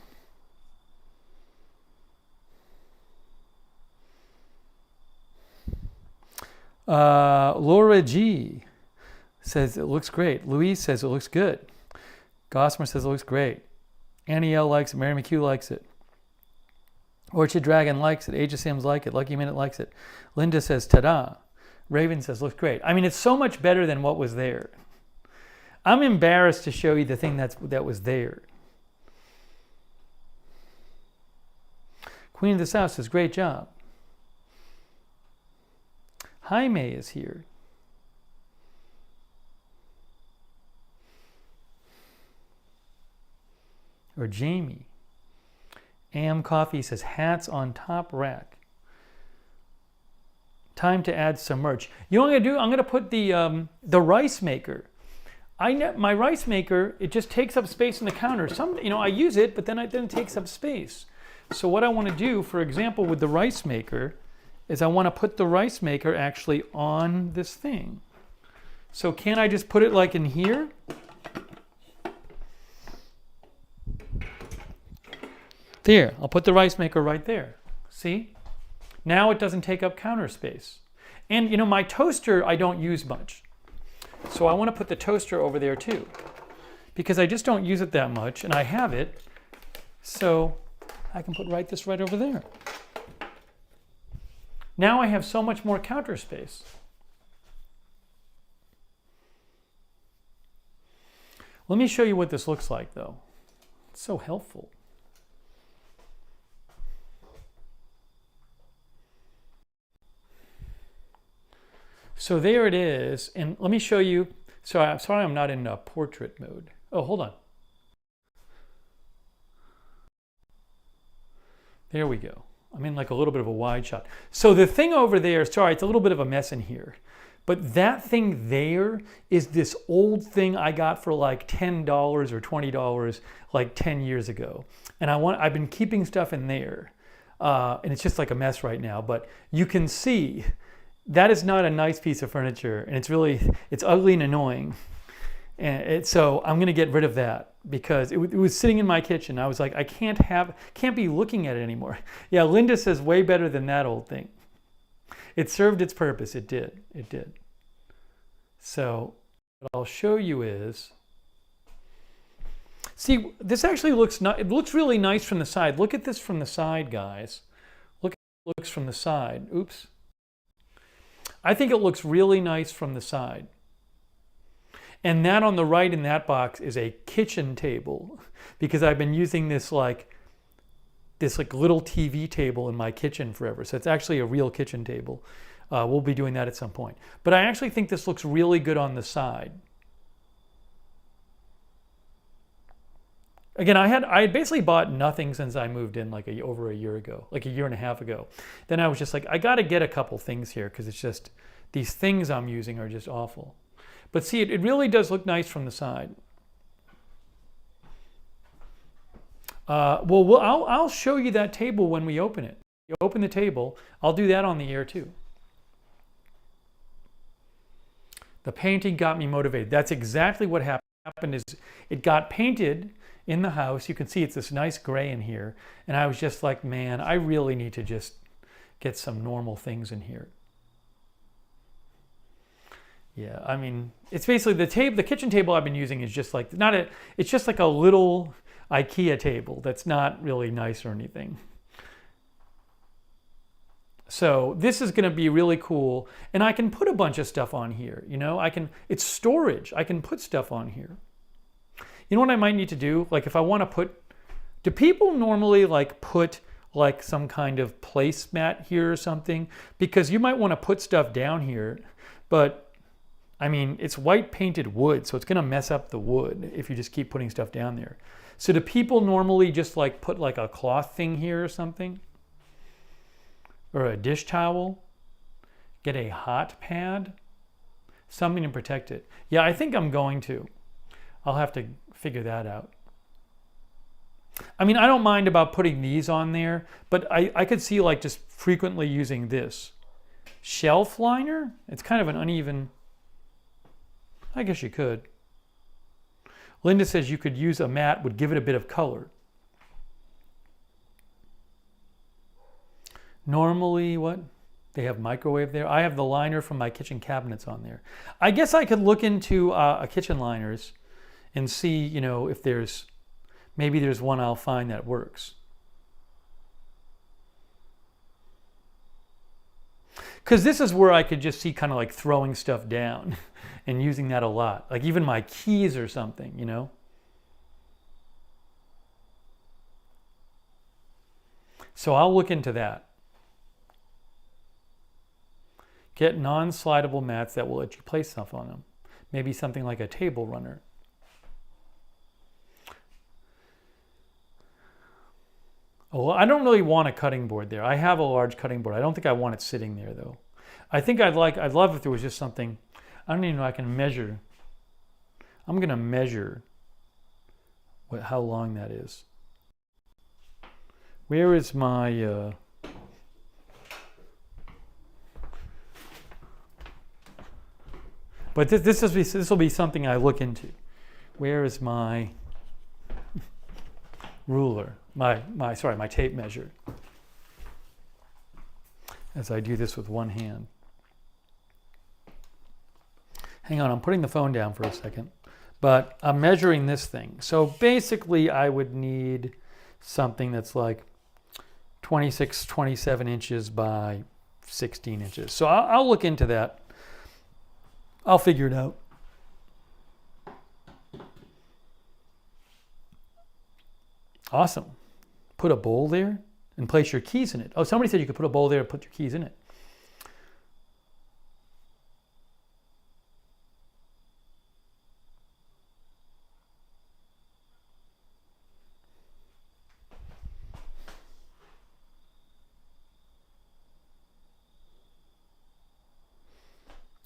Laura G says it looks great. Louise says it looks good. Gossamer says it looks great. Annie L likes it. Mary McHugh likes it. Orchid Dragon likes it. Age of Sims like it. Lucky Minute likes it. Linda says ta-da. Raven says looks great. I mean, it's so much better than what was there. I'm embarrassed to show you the thing that was there. Queen of the South says great job. Jaime is here. Or Jamie. Am Coffee says hats on top rack. Time to add some merch. You know what I'm gonna do? I'm gonna put the rice maker. My rice maker, it just takes up space in the counter. I use it, but then it takes up space. So what I want to do, for example, with the rice maker, is I want to put the rice maker actually on this thing. So can I just put it like in here? There, I'll put the rice maker right there. See? Now it doesn't take up counter space. And my toaster I don't use much. So I want to put the toaster over there too, because I just don't use it that much and I have it. So I can put this right over there. Now I have so much more counter space. Let me show you what this looks like though. It's so helpful. So there it is, and let me show you. So I'm sorry I'm not in portrait mode. Oh, hold on. There we go. I'm in like a little bit of a wide shot. So the thing over there, sorry, it's a little bit of a mess in here, but that thing there is this old thing I got for like $10 or $20 like 10 years ago. And I've been keeping stuff in there. and it's just like a mess right now. But you can see that is not a nice piece of furniture, and it's ugly and annoying. And so I'm going to get rid of that because it was sitting in my kitchen. I was like, I can't be looking at it anymore. Yeah, Linda says way better than that old thing. It served its purpose. It did. So what I'll show you is, see, this actually it looks really nice from the side. Look at this from the side, guys. Look at how it looks from the side. Oops. I think it looks really nice from the side. And that on the right in that box is a kitchen table because I've been using this like little TV table in my kitchen forever. So it's actually a real kitchen table. We'll be doing that at some point. But I actually think this looks really good on the side. Again, I had basically bought nothing since I moved in like over a year ago, like a year and a half ago. Then I was just like, I got to get a couple things here because it's just these things I'm using are just awful. But see, it really does look nice from the side. I'll show you that table when we open it. You open the table. I'll do that on the air too. The painting got me motivated. That's exactly what happened. Is it got painted in the house. You can see it's this nice gray in here. And I was just like, man, I really need to just get some normal things in here. Yeah, I mean, it's basically the kitchen table I've been using is just like it's just like a little IKEA table that's not really nice or anything. So this is going to be really cool, and I can put a bunch of stuff on here. You know, it's storage. I can put stuff on here. You know what I might need to do? Like if I want to do people normally like put like some kind of placemat here or something? Because you might want to put stuff down here, but I mean, it's white painted wood, so it's going to mess up the wood if you just keep putting stuff down there. So do people normally just like put like a cloth thing here or something? Or a dish towel? Get a hot pad? Something to protect it. Yeah, I think I'm going to. I'll have to figure that out. I mean, I don't mind about putting these on there, but I could see like just frequently using this. Shelf liner? It's kind of an uneven... I guess you could. Linda says you could use a mat, would give it a bit of color. Normally, what? They have microwave there. I have the liner from my kitchen cabinets on there. I guess I could look into a kitchen liners and see, you know, if maybe there's one I'll find that works. Because this is where I could just see kind of like throwing stuff down and using that a lot. Like even my keys or something, you know? So I'll look into that. Get non-slidable mats that will let you place stuff on them. Maybe something like a table runner. Oh, well, I don't really want a cutting board there. I have a large cutting board. I don't think I want it sitting there though. I think I'd love if there was just something, I don't even know I can measure. I'm going to measure how long that is. Where is my, but this will be something I look into. Where is my ruler? My tape measure. As I do this with one hand. Hang on, I'm putting the phone down for a second. But I'm measuring this thing. So basically I would need something that's like 26, 27 inches by 16 inches. So I'll look into that. I'll figure it out. Awesome. Put a bowl there and place your keys in it. Oh, somebody said you could put a bowl there and put your keys in it.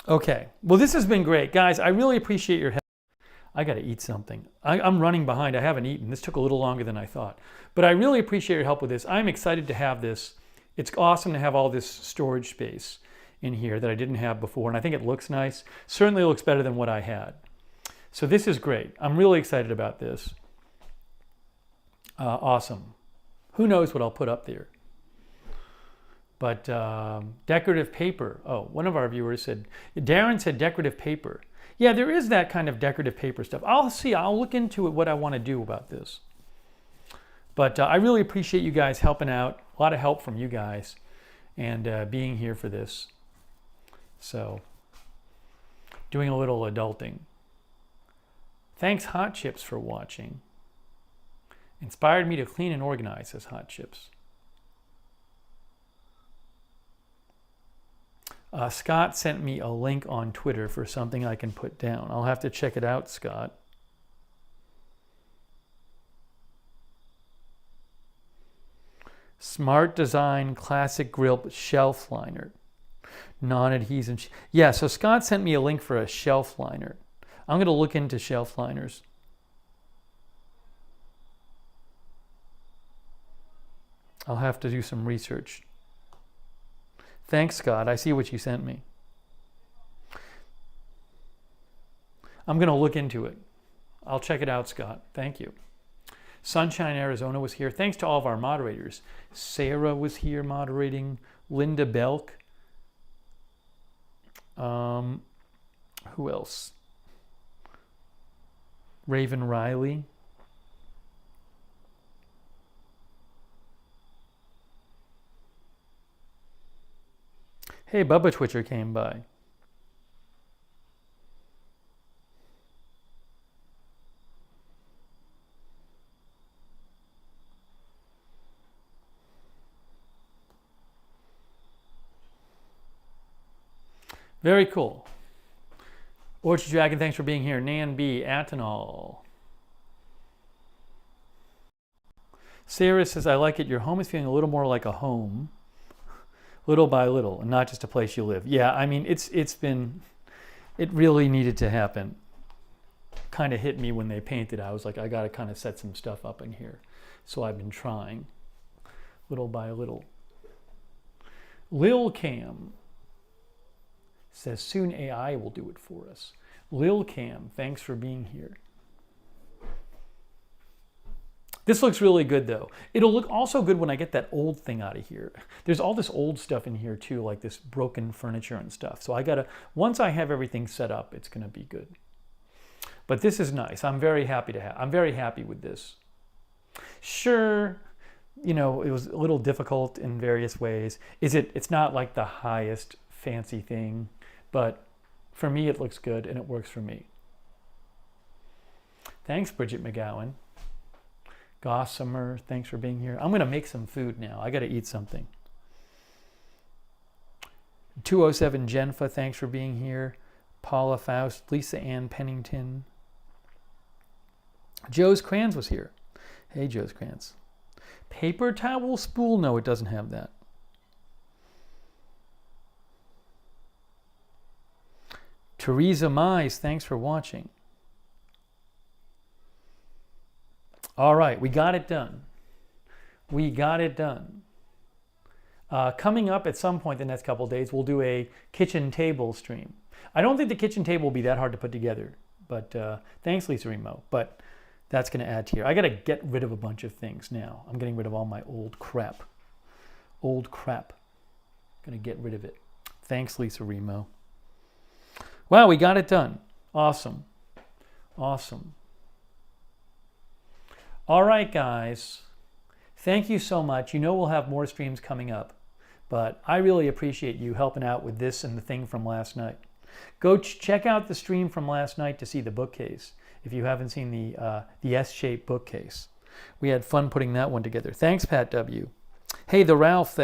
Okay. Well, this has been great. Guys, I really appreciate your help. I got to eat something. I'm running behind. I haven't eaten. This took a little longer than I thought. But I really appreciate your help with this. I'm excited to have this. It's awesome to have all this storage space in here that I didn't have before. And I think it looks nice. Certainly looks better than what I had. So this is great. I'm really excited about this. Awesome. Who knows what I'll put up there. But decorative paper. Oh, one of our viewers said, Darren said decorative paper. Yeah, there is that kind of decorative paper stuff. I'll see. I'll look into it, what I want to do about this. But I really appreciate you guys helping out. A lot of help from you guys and being here for this. So, doing a little adulting. Thanks, Hot Chips, for watching. Inspired me to clean and organize, says Hot Chips. Scott sent me a link on Twitter for something I can put down. I'll have to check it out, Scott. Smart Design Classic Grill Shelf Liner. Non-adhesive. Yeah, so Scott sent me a link for a shelf liner. I'm going to look into shelf liners. I'll have to do some research. Thanks, Scott. I see what you sent me. I'm going to look into it. I'll check it out, Scott. Thank you. Sunshine, Arizona was here. Thanks to all of our moderators. Sarah was here moderating. Linda Belk. Who else? Raven Riley. Hey, Bubba Twitcher came by. Very cool. Orchard Dragon, thanks for being here. Nan B, Atenol. Sarah says, I like it. Your home is feeling a little more like a home, little by little, and not just a place you live. Yeah, I mean, it really needed to happen. Kind of hit me when they painted. I was like, I got to kind of set some stuff up in here. So I've been trying, little by little. Lil Cam says, soon AI will do it for us. Lil Cam, thanks for being here. This looks really good though. It'll look also good when I get that old thing out of here. There's all this old stuff in here too, like this broken furniture and stuff. So once I have everything set up, it's gonna be good. But this is nice. I'm very happy with this. Sure, you know, it was a little difficult in various ways. It's not like the highest fancy thing, but for me it looks good and it works for me. Thanks, Bridget McGowan. Gossamer, thanks for being here. I'm going to make some food now. I got to eat something. 207 Jenfa, thanks for being here. Paula Faust, Lisa Ann Pennington. Joe's Crans was here. Hey, Joe's Crans. Paper towel spool? No, it doesn't have that. Teresa Mize, thanks for watching. All right, we got it done. We got it done. Coming up at some point the next couple of days, we'll do a kitchen table stream. I don't think the kitchen table will be that hard to put together, but thanks, Lisa Remo. But that's going to add to here. I got to get rid of a bunch of things now. I'm getting rid of all my old crap. Old crap. Going to get rid of it. Thanks, Lisa Remo. Wow, we got it done. Awesome. Awesome. All right, guys. Thank you so much. You know we'll have more streams coming up, but I really appreciate you helping out with this and the thing from last night. Go check out the stream from last night to see the bookcase if you haven't seen the S-shaped bookcase. We had fun putting that one together. Thanks, Pat W. Hey, the Ralph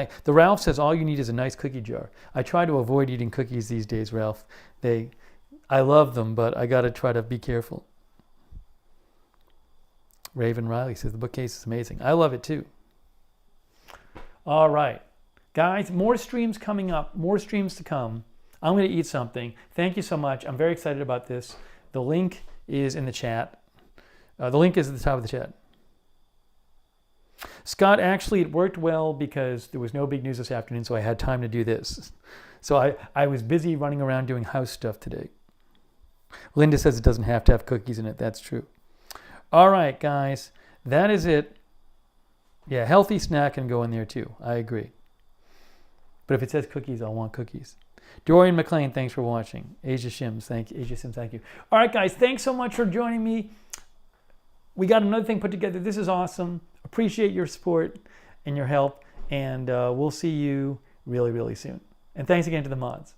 says all you need is a nice cookie jar. I try to avoid eating cookies these days, Ralph. I love them, but I got to try to be careful. Raven Riley says the bookcase is amazing. I love it too. All right. Guys, more streams coming up, more streams to come. I'm going to eat something. Thank you so much. I'm very excited about this. The link is in the chat. The link is at the top of the chat. Scott, actually, it worked well because there was no big news this afternoon, so I had time to do this. So I was busy running around doing house stuff today. Linda says it doesn't have to have cookies in it. That's true. All right, guys. That is it. Yeah, healthy snack can go in there too. I agree. But if it says cookies, I'll want cookies. Dorian McLean, thanks for watching. Asia Sims, thank you. All right, guys, thanks so much for joining me. We got another thing put together. This is awesome. Appreciate your support and your help. And we'll see you really, really soon. And thanks again to the mods.